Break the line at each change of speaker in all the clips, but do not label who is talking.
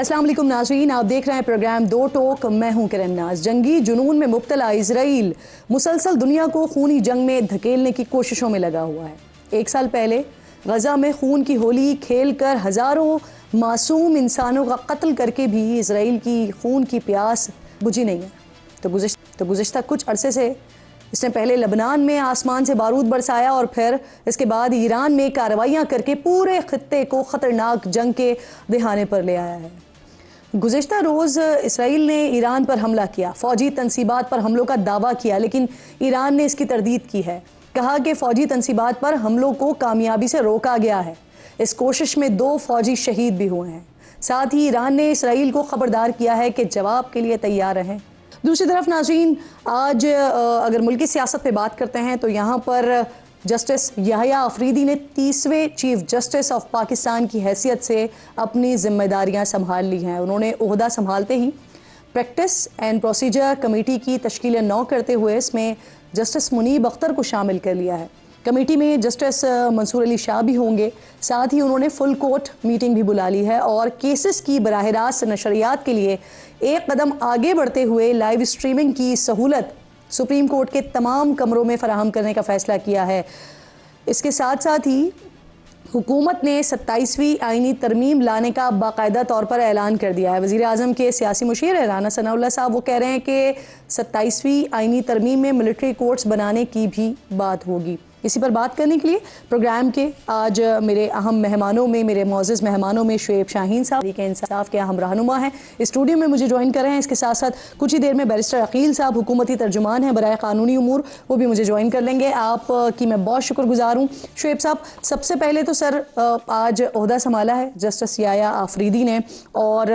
अस्सलाम वालेकुम नाज़रीन, आप देख रहे हैं प्रोग्राम दो टोक। मैं हूं किरण नाज। जंगी जुनून में मुब्तला इजराइल मुसलसल दुनिया को खूनी जंग में धकेलने की कोशिशों में लगा हुआ है। एक साल पहले गजा में खून की होली खेल कर हज़ारों मासूम इंसानों का कत्ल करके भी इजराइल की खून की प्यास बुझी नहीं है। तो गुज़िश्ता कुछ अरसे से इसने पहले लबनान में आसमान से बारूद बरसाया और फिर इसके बाद ईरान में कार्रवाइयाँ करके पूरे खत्ते को ख़तरनाक जंग के दहाने पर ले आया है। गुज़िश्ता रोज़ इसराइल ने ईरान पर हमला किया, फ़ौजी तनसीबात पर हमलों का दावा किया, लेकिन ईरान ने इसकी तरदीद की है। कहा कि फ़ौजी तनसीबात पर हमलों को कामयाबी से रोका गया है। इस कोशिश में 2 फ़ौजी शहीद भी हुए हैं। साथ ही ईरान ने इसराइल को ख़बरदार किया है कि जवाब के लिए तैयार रहें। दूसरी तरफ नाज़रीन, आज अगर मुल्की सियासत पे बात करते हैं तो यहाँ पर जस्टिस याहिया अफरीदी ने 30वें चीफ जस्टिस ऑफ पाकिस्तान की हैसियत से अपनी जिम्मेदारियाँ संभाल ली हैं। उन्होंने ओहदा संभालते ही प्रैक्टिस एंड प्रोसीजर कमेटी की तश्कील नौ करते हुए इसमें जस्टिस मुनीब अख्तर को शामिल कर लिया है। कमेटी में जस्टिस मंसूर अली शाह भी होंगे। साथ ही उन्होंने फुल कोर्ट मीटिंग भी बुला ली है और केसेस की बराह रास्त नशरियात के लिए एक कदम आगे बढ़ते हुए लाइव स्ट्रीमिंग की सहूलत सुप्रीम कोर्ट के तमाम कमरों में फराहम करने का फ़ैसला किया है। इसके साथ साथ ही हुकूमत ने 27वीं आईनी तरमीम लाने का बाकायदा तौर पर ऐलान कर दिया है। वज़ीर आज़म के सियासी मुशीर है राना सनाउल्लाह साहब, वो कह रहे हैं कि 27वीं आईनी तरमीम में मिलिट्री कोर्ट्स बनाने की भी बात होगी। इसी पर बात करने के लिए प्रोग्राम के आज मेरे अहम मेहमानों में, मेरे मोअज़्ज़ज़ मेहमानों में शुएब शाहीन साहब के इंसाफ के अहम रहनुमा हैं, स्टूडियो में मुझे ज्वाइन कर रहे हैं। इसके साथ साथ कुछ ही देर में बैरिस्टर अकील साहब हुकूमती तर्जुमान हैं बराए कानूनी उमूर, वो भी मुझे ज्वाइन कर लेंगे। आप की मैं बहुत शुक्रगुजार हूँ। शुएब साहब, सबसे पहले तो सर आज ओहदा संभाला है जस्टिस याहिया अफरीदी ने और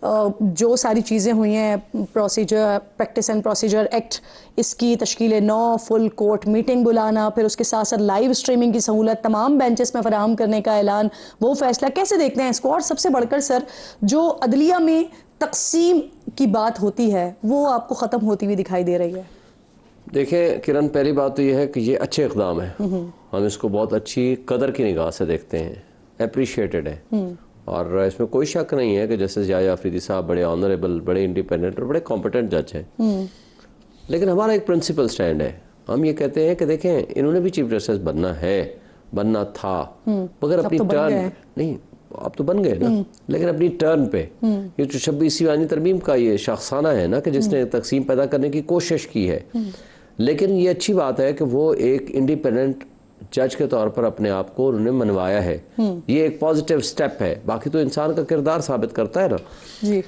जो सारी चीज़ें हुई हैं, procedure practice and procedure act, इसकी तश्कील नौ, फुल कोर्ट मीटिंग बुलाना, फिर उसके साथ साथ लाइव स्ट्रीमिंग की सहूलत तमाम बेंचेस में फराहम करने का ऐलान, वो फैसला कैसे देखते हैं इसको? और सबसे बढ़कर सर, जो अदलिया में तकसीम की बात होती है वो आपको ख़त्म होती हुई दिखाई दे रही है?
देखिए किरण, पहली बात तो यह है कि ये अच्छे इक़दाम है, हम इसको बहुत अच्छी कदर की निगाह से देखते हैं, अप्रिशिएटेड है। और इसमें कोई शक नहीं है कि जस्टिस याहिया अफरीदी साहब बड़े ऑनरेबल, बड़े इंडिपेंडेंट और बड़े कॉम्पिटेंट जज हैं। लेकिन हमारा एक प्रिंसिपल स्टैंड है, हम ये कहते हैं कि देखें, इन्होंने भी चीफ जस्टिस बनना है, बनना था, मगर अपनी टर्न नहीं, अब तो बन गए ना, लेकिन अपनी टर्न पे ये जो 26वीं आईनी तरमीम का ये शख्साना है ना कि जिसने तकसीम पैदा करने की कोशिश की है। लेकिन ये अच्छी बात है कि वो एक इंडिपेंडेंट जज के तौर पर अपने आप को उन्होंने मनवाया है। ये एक पॉजिटिव स्टेप है। बाकी तो इंसान का किरदार साबित करता है ना जी।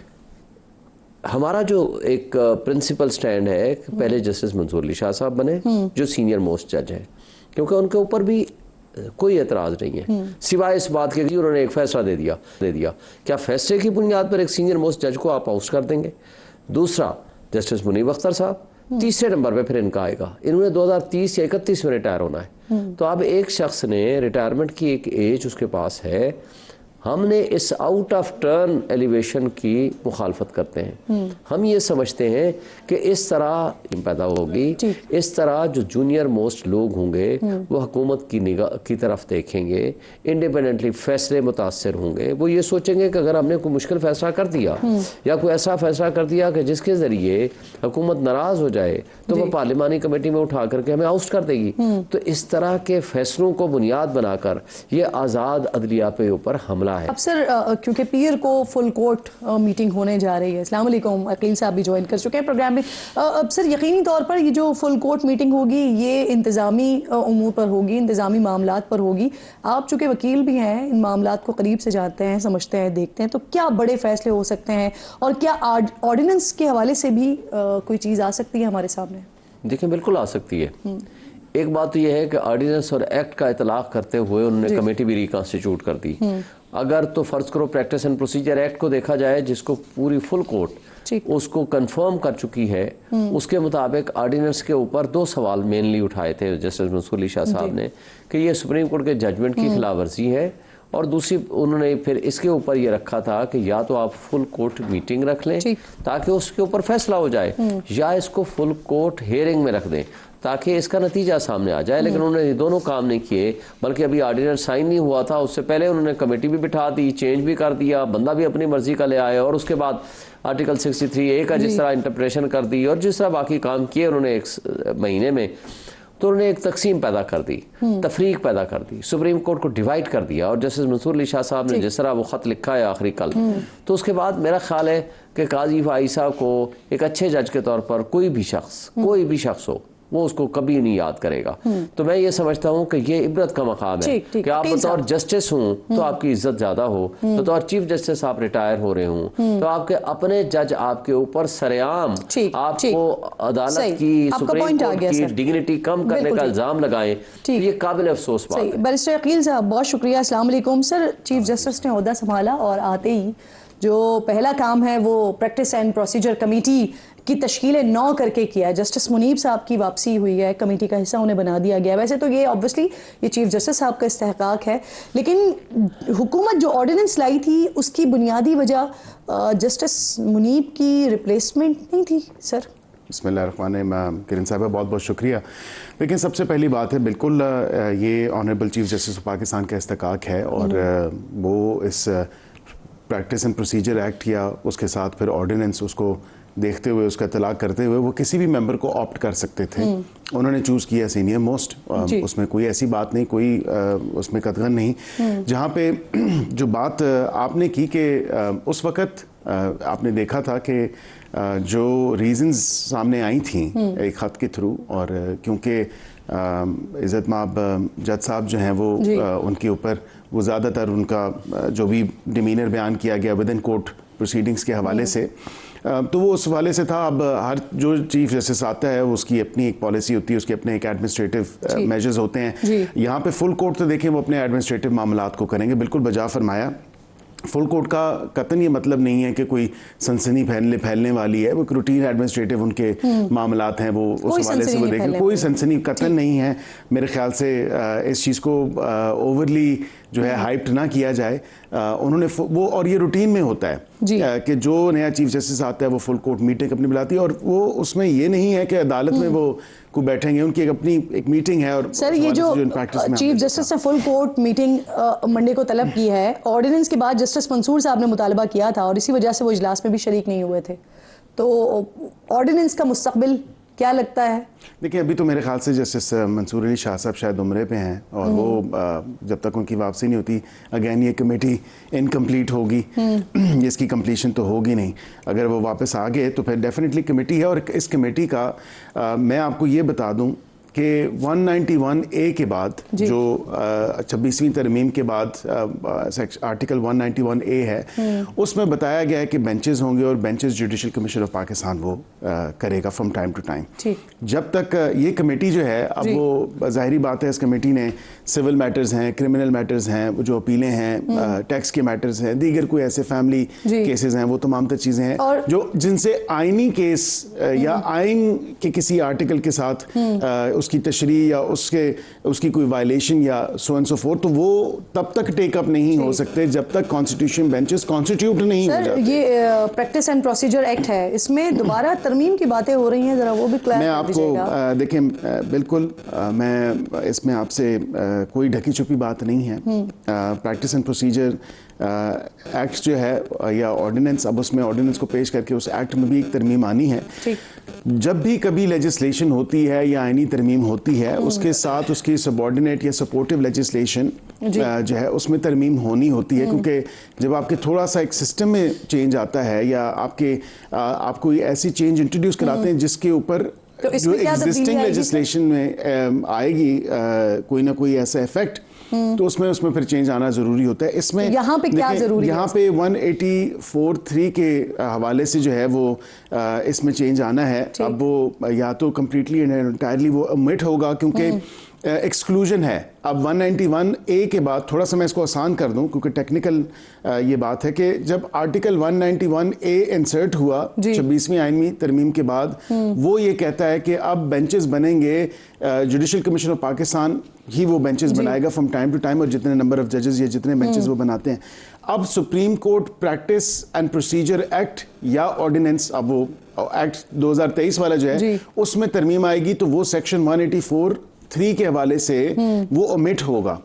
हमारा जो एक प्रिंसिपल स्टैंड है कि पहले जस्टिस मंसूर अली शाह साहब बने जो सीनियर मोस्ट जज हैं, क्योंकि उनके ऊपर भी कोई एतराज़ नहीं है सिवाय इस बात के कि उन्होंने एक फैसला दे दिया। क्या फैसले की बुनियाद पर एक सीनियर मोस्ट जज को आप आउस्ट कर देंगे? दूसरा, जस्टिस मुनीब अख्तर साहब, तीसरे नंबर पे फिर इनका आएगा। इन्होंने 2030 या 31 में रिटायर होना है। तो अब एक शख्स ने रिटायरमेंट की एक एज उसके पास है, हमने इस आउट ऑफ टर्न एलिवेशन की मुखालफत करते हैं। हम ये समझते हैं कि इस तरह पैदा होगी, इस तरह जो जूनियर मोस्ट लोग होंगे वो हुकूमत की निगाह की तरफ देखेंगे, इंडिपेंडेंटली फैसले मुतासर होंगे। वो ये सोचेंगे कि अगर हमने कोई मुश्किल फैसला कर दिया या कोई ऐसा फैसला कर दिया कि जिसके ज़रिए हुकूमत नाराज़ हो जाए तो वो पार्लिमानी कमेटी में उठा करके हमें आउस्ट कर देगी। तो इस तरह के फैसलों को बुनियाद बनाकर ये आज़ाद अदलिया पे ऊपर हमला है।
अब सर क्योंकि पीर को फुल कोर्ट मीटिंग होने जा रही है, अस्सलाम वालेकुम, अकील साहब भी ज्वाइन कर चुके हैं प्रोग्राम में। अब सर यकीनी तौर पर ये जो फुल कोर्ट मीटिंग होगी ये इंतज़ामी उमूर पर होगी, इंतज़ामी मामलात पर होगी। आप चूँकि वकील भी हैं, इन मामलात को करीब से जानते हैं, समझते हैं, देखते हैं, तो क्या बड़े फैसले हो सकते हैं और क्या ऑर्डिनेंस के हवाले से भी कोई चीज़ आ सकती है हमारे सामने?
देखिए, बिल्कुल आ सकती है। एक बात तो यह है कि ऑर्डिनेंस और एक्ट का इतलाक करते हुए उन्होंने कमेटी भी रिकॉन्स्टिट्यूट कर दी। अगर तो फर्ज करो प्रैक्टिस एंड प्रोसीजर एक्ट को देखा जाए, जिसको पूरी फुल कोर्ट उसको कंफर्म कर चुकी है, उसके मुताबिक ऑर्डिनेंस के ऊपर 2 सवाल मेनली उठाए थे जस्टिस मंसूर अली शाह साहब ने कि ये सुप्रीम कोर्ट के जजमेंट की खिलाफ वर्जी है और दूसरी उन्होंने फिर इसके ऊपर ये रखा था कि या तो आप फुल कोर्ट मीटिंग रख लें ताकि उसके ऊपर फैसला हो जाए, या इसको फुल कोर्ट हियरिंग में रख दें ताकि इसका नतीजा सामने आ जाए। लेकिन उन्होंने ये दोनों काम नहीं किए, बल्कि अभी ऑर्डिनेंस साइन नहीं हुआ था, उससे पहले उन्होंने कमेटी भी बिठा दी, चेंज भी कर दिया, बंदा भी अपनी मर्जी का ले आए, और उसके बाद आर्टिकल 63A का जिस तरह इंटरप्रेशन कर दी और जिस तरह बाकी काम किए उन्होंने एक महीने में, तो उन्होंने एक तकसीम पैदा कर दी, तफरीक पैदा कर दी, सुप्रीम कोर्ट को डिवाइड कर दिया। और जस्टिस मंसूर अली शाह साहब ने जिस तरह वो ख़त लिखा है आखिरी कल, तो उसके बाद मेरा ख्याल है कि काजी फाइज साहब को एक अच्छे जज के तौर पर कोई भी शख्स हो वो उसको कभी नहीं याद करेगा। तो मैं ये समझता हूँ कि ये इबरत का मकाम है कि आप बतौर जस्टिस हूँ तो आपकी इज्जत ज्यादा हो, बतौर चीफ जस्टिस आप रिटायर हो रहे हूँ तो आपके अपने जज आपके ऊपर सरेआम आपको अदालत की, सुप्रीम कोर्ट की डिग्निटी कम करने का इल्जाम लगाएं, तो ये काबिल अफसोस बात है।
बैरिस्टर अकील साहब बहुत शुक्रिया। अस्सलाम वालेकुम सर। चीफ जस्टिस ने ओहदा संभाला और आते ही जो पहला काम है वो प्रैक्टिस एंड प्रोसीजर कमेटी की तश्कील 9 करके किया है। जस्टिस मुनीब साहब की वापसी हुई है, कमेटी का हिस्सा उन्हें बना दिया गया। वैसे तो ये ऑब्वियसली ये चीफ जस्टिस साहब का इस्तेहकाक है, लेकिन हुकूमत जो ऑर्डिनेंस लाई थी उसकी बुनियादी वजह जस्टिस मुनीब की रिप्लेसमेंट नहीं थी सर?
बिस्मिल्लाहिर्रहमानिर्रहीम। किरण साहब बहुत बहुत शुक्रिया। लेकिन सबसे पहली बात है, बिल्कुल ये honourable chief justice of Pakistan का इस्तेहकाक है और वो इस प्रैक्टिस एंड प्रोसीजर एक्ट या उसके साथ फिर ऑर्डिनेंस उसको देखते हुए, उसका इतलाक करते हुए वो किसी भी मेंबर को ऑप्ट कर सकते थे। उन्होंने चूज़ किया सीनियर मोस्ट, उसमें कोई ऐसी बात नहीं, कोई उसमें कतगन नहीं। जहाँ पे जो बात आपने की कि उस वक़्त आपने देखा था कि जो रीजंस सामने आई थी एक ख़त के थ्रू, और क्योंकि इज़्ज़त माब जज साहब जो हैं वो उनके ऊपर वो ज़्यादातर उनका जो भी डिमीनर बयान किया गया विद इन कोर्ट प्रोसीडिंग्स के हवाले से, तो वो उस हवाले से था। अब हर जो चीफ जस्टिस आता है उसकी अपनी एक पॉलिसी होती है, उसके अपने एक एडमिनिस्ट्रेटिव मेजर्स होते हैं। यहाँ पे फुल कोर्ट तो देखें वो अपने एडमिनिस्ट्रेटिव मामलात को करेंगे, बिल्कुल बजा फरमाया। फुल कोर्ट का कतन ये मतलब नहीं है कि कोई सनसनी फैलने वाली है, वो रूटीन एडमिनिस्ट्रेटिव उनके मामलात हैं, वो उस हवाले से वो देखें, कोई सनसनी कतन नहीं है। मेरे ख्याल से इस चीज़ को ओवरली जो है हाइप्ड ना किया जाए। उन्होंने वो, और ये रूटीन में होता है कि जो नया चीफ जस्टिस आता है वो फुल कोर्ट मीटिंग अपनी बुलाती है, और वो उसमें ये नहीं है कि अदालत में वो को बैठेंगे, उनकी एक अपनी एक मीटिंग है। और
सर ये जो चीफ जस्टिस ने फुल कोर्ट मीटिंग मंडे को तलब की है, ऑर्डिनेंस के बाद जस्टिस मंसूर साहब ने मुतालबा किया था और इसी वजह से वो इजलास में भी शरीक नहीं हुए थे, तो ऑर्डिनेंस का मुस्तकबिल क्या लगता है?
देखिए अभी तो मेरे ख्याल से जस्टिस मंसूर अली शाह साहब शायद उम्रे पे हैं, और वो जब तक उनकी वापसी नहीं होती अगेन ये कमेटी इनकम्प्लीट होगी, इसकी कंप्लीशन तो होगी नहीं। अगर वो वापस आ गए तो फिर डेफिनेटली कमेटी है। और इस कमेटी का मैं आपको ये बता दूं कि 191A के बाद जो 26वीं तरमीम के बाद आर्टिकल 191A है, उसमें बताया गया है कि बेंचेस होंगे और benches judicial commission of Pakistan वो करेगा फ्रॉम टाइम टू टाइम। जब तक ये कमेटी जो है, अब वो जाहिरी बात है इस कमेटी ने सिविल मैटर्स हैं, क्रिमिनल मैटर्स हैं, जो अपीलें हैं, टैक्स के मैटर्स हैं, दीगर कोई ऐसे फैमिली केसेस हैं, वो तमाम तर चीज़ें हैं जो जिनसे आइनी केस या आइन के किसी आर्टिकल के साथ उसकी तशरीह या उसकी कोई वायलेशन या सो एंड सो फोर्थ, तो वो तब तक टेक अप नहीं हो सकते जब तक कॉन्स्टिट्यूशन बेंचेस कॉन्स्टिट्यूट नहीं हो जाते।
ये प्रैक्टिस एंड प्रोसीजर एक्ट है, इसमें दोबारा तरमीम की बातें हो रही हैं, जरा वो भी क्लियर
मैं आपको देखें, बिल्कुल मैं इसमें आपसे कोई ढकी छुपी बात नहीं है। प्रैक्टिस एंड प्रोसीजर एक्ट जो है या ऑर्डिनेंस, अब उसमें ऑर्डिनेंस को पेश करके उस एक्ट में भी एक तरमीम आनी है। जब भी कभी लेजिस्लेशन होती है या आईनी तरमीम होती है, उसके साथ उसकी सबऑर्डिनेट या सपोर्टिव लेजिस्लेशन जो है उसमें तरमीम होनी होती है, क्योंकि जब आपके थोड़ा सा एक सिस्टम में चेंज आता है या आप कोई ऐसी चेंज इंट्रोड्यूस कराते हैं जिसके ऊपर जो एग्जिस्टिंग लेजिस्लेशन में आएगी कोई ना कोई ऐसा इफेक्ट, तो उसमें फिर चेंज आना जरूरी होता है। इसमें
यहाँ पे क्या जरूरी है?
यहाँ पे 184(3) के हवाले से जो है वो इसमें चेंज आना है। अब वो या तो कम्प्लीटली एंड एंटायरली वो ओमिट होगा, क्योंकि एक्सक्लूजन है। अब 191 ए के बाद थोड़ा सा मैं इसको आसान कर दूं क्योंकि टेक्निकल ये बात है कि जब आर्टिकल 191 ए इंसर्ट हुआ 26वीं आईनी तरमीम के बाद, वो ये कहता है कि अब बेंचेस बनेंगे, जुडिशल कमीशन ऑफ पाकिस्तान ही वो बेंचेस बनाएगा फ्रॉम टाइम टू टाइम, और जितने नंबर ऑफ जजेस या जितने बेंचेस वो बनाते हैं। अब supreme court practice and procedure act या ऑर्डिनेंस, अब वो एक्ट 2023 वाला जो है उसमें तरमीम आएगी तो वो सेक्शन 184(3) के हवाले से वो ओमिट होगा,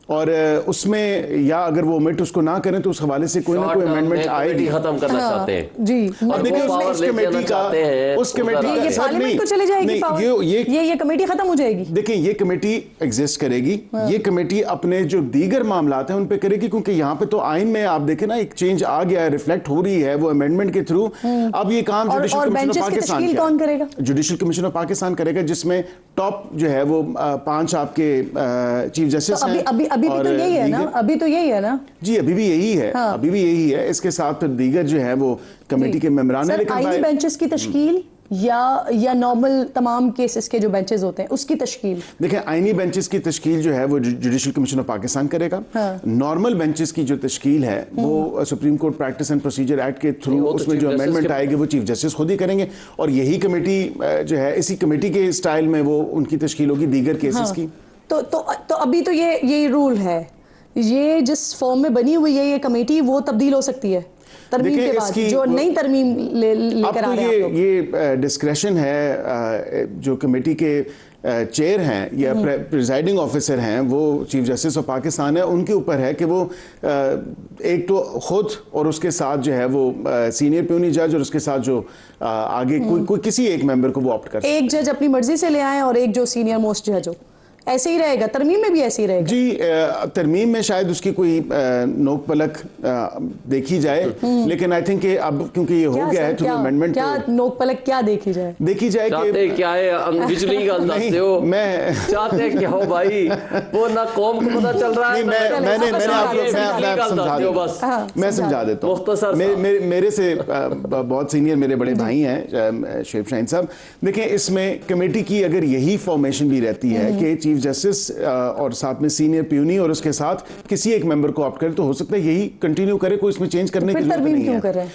और उसमें या अगर वो ओमिट उसको ना करें तो उस हवाले से कोई ना कोई अमेंडमेंट आएगी।
खत्म करना चाहते हैं
जी,
और देखिए
उस कमेटी का
ये पार्लियामेंट को चले जाएगी पावर, ये कमेटी खत्म हो जाएगी।
देखिए ये कमेटी एग्जिस्ट करेगी, ये कमेटी अपने जो दीगर मामलात हैं उन पे करेगी, क्योंकि यहाँ पे तो आइन में आप देखें ना एक चेंज आ गया है, रिफ्लेक्ट हो रही है वो अमेंडमेंट के थ्रू। अब ये काम जुडिशल कमीशन ऑफ पाकिस्तान
कौन करेगा?
जुडिशल कमीशन ऑफ पाकिस्तान करेगा, जिसमें टॉप जो है वो 5 आपके चीफ जस्टिस हैं।
अभी भी तो यही है ना, अभी तो यही है ना जी,
अभी भी यही है, अभी भी यही है। इसके साथ फिर दीगर जो है वो कमेटी के मेंबरान है। लेकिन
आईनी बेंचेस की तश्कील या नॉर्मल तमाम केसेस के जो बेंचेस होते हैं उसकी तश्कील,
देखिए आईनी बेंचेस की तश्कील जो है वो जुडिशल कमीशन ऑफ पाकिस्तान करेगा। नॉर्मल बेंचेस की जो तश्कील है वो supreme court practice and procedure act के थ्रू उसमें जो अमेंडमेंट आएगी वो चीफ जस्टिस खुद ही करेंगे, और यही कमेटी जो है इसी कमेटी के स्टाइल में वो उनकी तश्कील होगी दीगर केसेस की।
तो अभी तो ये रूल है, ये जिस फॉर्म में बनी हुई है ये कमेटी वो तब्दील हो सकती है तरमीम के बाद, जो नई तरमीम लेकर आ रहे हैं।
ये डिस्क्रेशन है जो कमेटी के चेयर हैं या प्रिजाइडिंग ऑफिसर हैं, वो चीफ जस्टिस ऑफ पाकिस्तान है, उनके ऊपर है कि वो एक तो खुद और उसके साथ जो है वो सीनियर प्यूनी जज और उसके साथ जो आगे कोई किसी एक मेंबर को वो ऑप्ट कर, एक
जज अपनी मर्जी से ले आए और एक जो सीनियर मोस्ट जज हो, ऐसे ही रहेगा तरमीम में भी ऐसे ही रहेगा
जी। तरमीम में शायद उसकी कोई नोक पलक देखी जाए, लेकिन आई थिंक कि अब क्योंकि ये हो गया है थ्रू अमेंडमेंट,
क्या नोक पलक क्या देखी जाए
कि क्या है बिजली का अंदाज दो, मैं चाहते क्या हो भाई, वो ना कौम को पता चल रहा है।
मैं समझा देता हूँ, मेरे से बहुत सीनियर मेरे बड़े भाई हैं शेफ शाहीन साहब। देखिए इसमें कमेटी की अगर यही फॉर्मेशन भी रहती है कि चीफ जस्टिस और साथ में सीनियर प्यूनी और उसके साथ किसी एक मेंबर को ऑप्ट करे, तो हो सकता है यही कंटिन्यू करे, कोई इसमें चेंज करने की जरूरत नहीं है।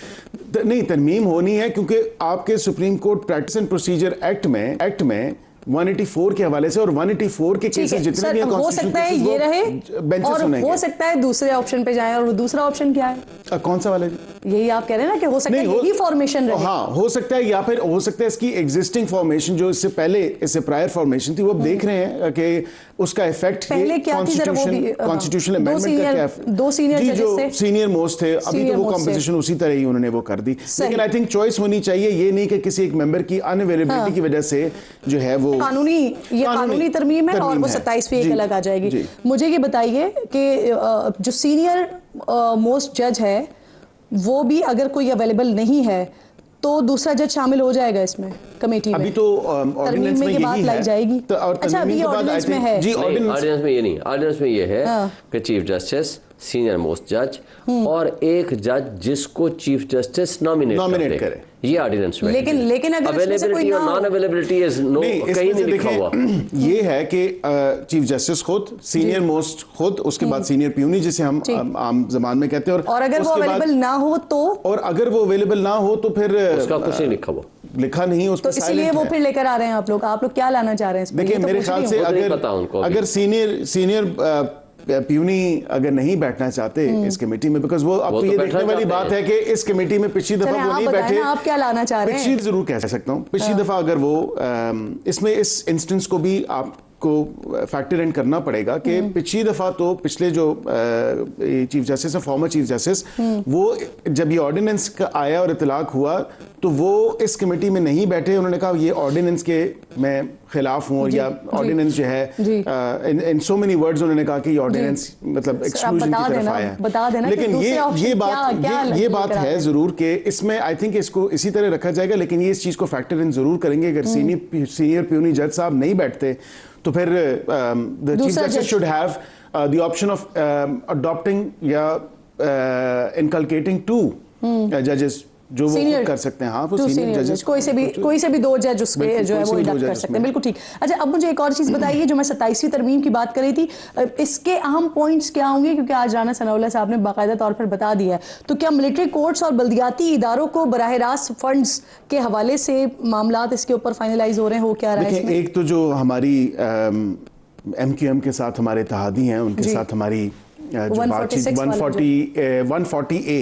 नहीं, तरमीम होनी है क्योंकि आपके supreme court practice and procedure act में 184 के हवाले से और 184 के केसेस जितने भी हैं
हो सकता है ये रहे और हो सकता है दूसरे ऑप्शन पे जाएं, और वो दूसरा ऑप्शन क्या है?
कौन सा वाला?
यही आप कह रहे हैं ना कि हो सकता है यही फॉर्मेशन रहे।
हाँ हो सकता है, या फिर हो सकता है इसकी एग्जिस्टिंग फॉर्मेशन जो इससे पहले इससे प्रायर फॉर्मेशन थी वो अब देख रहे हैं कि उसका इफेक्ट
पहले क्या थी, जरा वो भी
कॉन्स्टिट्यूशनल अमेंडमेंट का क्या,
दो सीनियर जजेस थे,
सीनियर मोस्ट थे, अभी तो वो कॉम्पोजिशन उसी तरह ही उन्होंने वो कर दी। लेकिन आई थिंक चॉइस होनी चाहिए, ये नहीं कि किसी एक मेंबर की अनअवेलेबिलिटी की वजह से जो है वो
कानूनी तरमीम है और वो 27वीं एक अलग आ जाएगी। मुझे ये बताइए कि जो सीनियर मोस्ट जज है वो भी अगर कोई अवेलेबल नहीं है तो दूसरा जज शामिल हो जाएगा इसमें कमेटी में?
अभी तो ऑर्डिनेंस में
ये बात लाई जाएगी।
तो
अच्छा अभी ऑर्डिनेंस में है
जी, ऑर्डिनेंस में ये नहीं, ऑर्डिनेंस में ये है कि चीफ जस्टिस, सीनियर मोस्ट जज और एक जज जिसको चीफ जस्टिस नॉमिनेट करे, ये ऑर्डिनेंस में।
लेकिन अगर
अवेलेबिलिटी और नॉन अवेलेबिलिटी इज नो, कहीं नहीं लिखा हुआ।
ये है कि चीफ जस्टिस खुद, सीनियर मोस्ट खुद, उसके बाद सीनियर प्यूनी जिसे हम आम जबान में कहते हैं,
और अगर वो अवेलेबल ना हो तो,
और अगर वो अवेलेबल ना हो तो फिर
उसका कुछ नहीं लिखा हुआ,
लिखा नहीं उस पर,
तो इसलिए वो फिर लेकर आ रहे हैं आप लोग क्या लाना चाह रहे हैं?
देखिए मेरे ख्याल से अगर सीनियर प्यूनी अगर नहीं बैठना चाहते इस कमेटी में, बिकॉज वो अब तो ये देखने वाली बात है कि इस कमेटी में पिछली दफा वो नहीं बैठे,
आप क्या लाना चाह रहे हैं?
पिछली जरूर कह सकता हूँ, पिछली दफा अगर वो इसमें इस इंस्टेंस को भी आपको फैक्टर इन करना पड़ेगा कि पिछली दफा तो पिछले जो चीफ जस्टिस है, फॉर्मर चीफ जस्टिस, वो जब ये ऑर्डिनेंस का आया और इतलाक हुआ तो वो इस कमेटी में नहीं बैठे, उन्होंने कहा ये ऑर्डिनेंस के मैं खिलाफ हूँ, या ऑर्डिनेंस जो है इन सो मेनी वर्ड्स उन्होंने कहा कि ऑर्डिनेंस मतलब एक्सक्लूजन की तरफ आया है। लेकिन ये बात है जरूर कि इसमें आई थिंक इसको इसी तरह रखा जाएगा, लेकिन ये इस चीज को फैक्टर इन जरूर करेंगे, अगर सीनियर प्यूनी जज साहब नहीं बैठते तो फिर the chief justice should have the option of adopting या इनकलकेटिंग 2 जजेस जो वो खुद कर सकते हैं। हाँ, वो सीनियर जजेस
कोई से भी 2 जज उसके जो है वो इंडक्ट कर सकते हैं। बिल्कुल ठीक। अच्छा, अब मुझे एक और चीज़ बताइए, जो मैं 27वीं तरमीम की बात करी थी, इसके अहम पॉइंट्स क्या होंगे, क्योंकि आज राना सनाउल्लाह साहब ने बाकायदा तौर पर बता दिया है। तो क्या मिलिट्री कोर्ट्स और बल्दियाती इदारों को बराह रास्त फंड्स के हवाले से मामलात इसके ऊपर फाइनलाइज हो रहे हैं, हो क्या रहा है इसमें?
एक तो जो हमारी MQM के साथ हमारे इत्तेहादी हैं, उनके साथ हमारी जो बातचीत 140A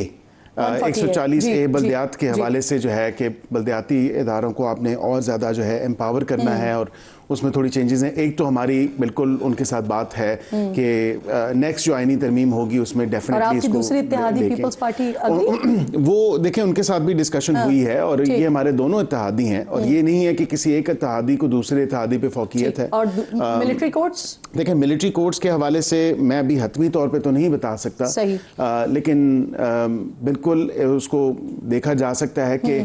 140A बल्दियात के हवाले से जो है कि बल्दियाती इदारों को आपने और ज़्यादा जो है एम्पावर करना है, और उसमें थोड़ी चेंजेस हैं। एक तो हमारी बिल्कुल उनके साथ बात है कि नेक्स्ट जो आईनी तरमीम होगी उसमें डेफिनेटली इसको
दूसरी इत्तेहादी पीपल्स पार्टी
वो देखें, उनके साथ भी डिस्कशन हुई है, और ये हमारे दोनों इत्तेहादी हैं, और ये नहीं है कि किसी एक इत्तेहादी को दूसरे इत्तेहादी पे फौकियत है।
और मिलिट्री कोर्ट्स,
देखें, मिलिट्री कोर्ट्स के हवाले से मैं अभी हतमी तौर पे तो नहीं बता सकता, लेकिन बिल्कुल उसको देखा जा सकता है कि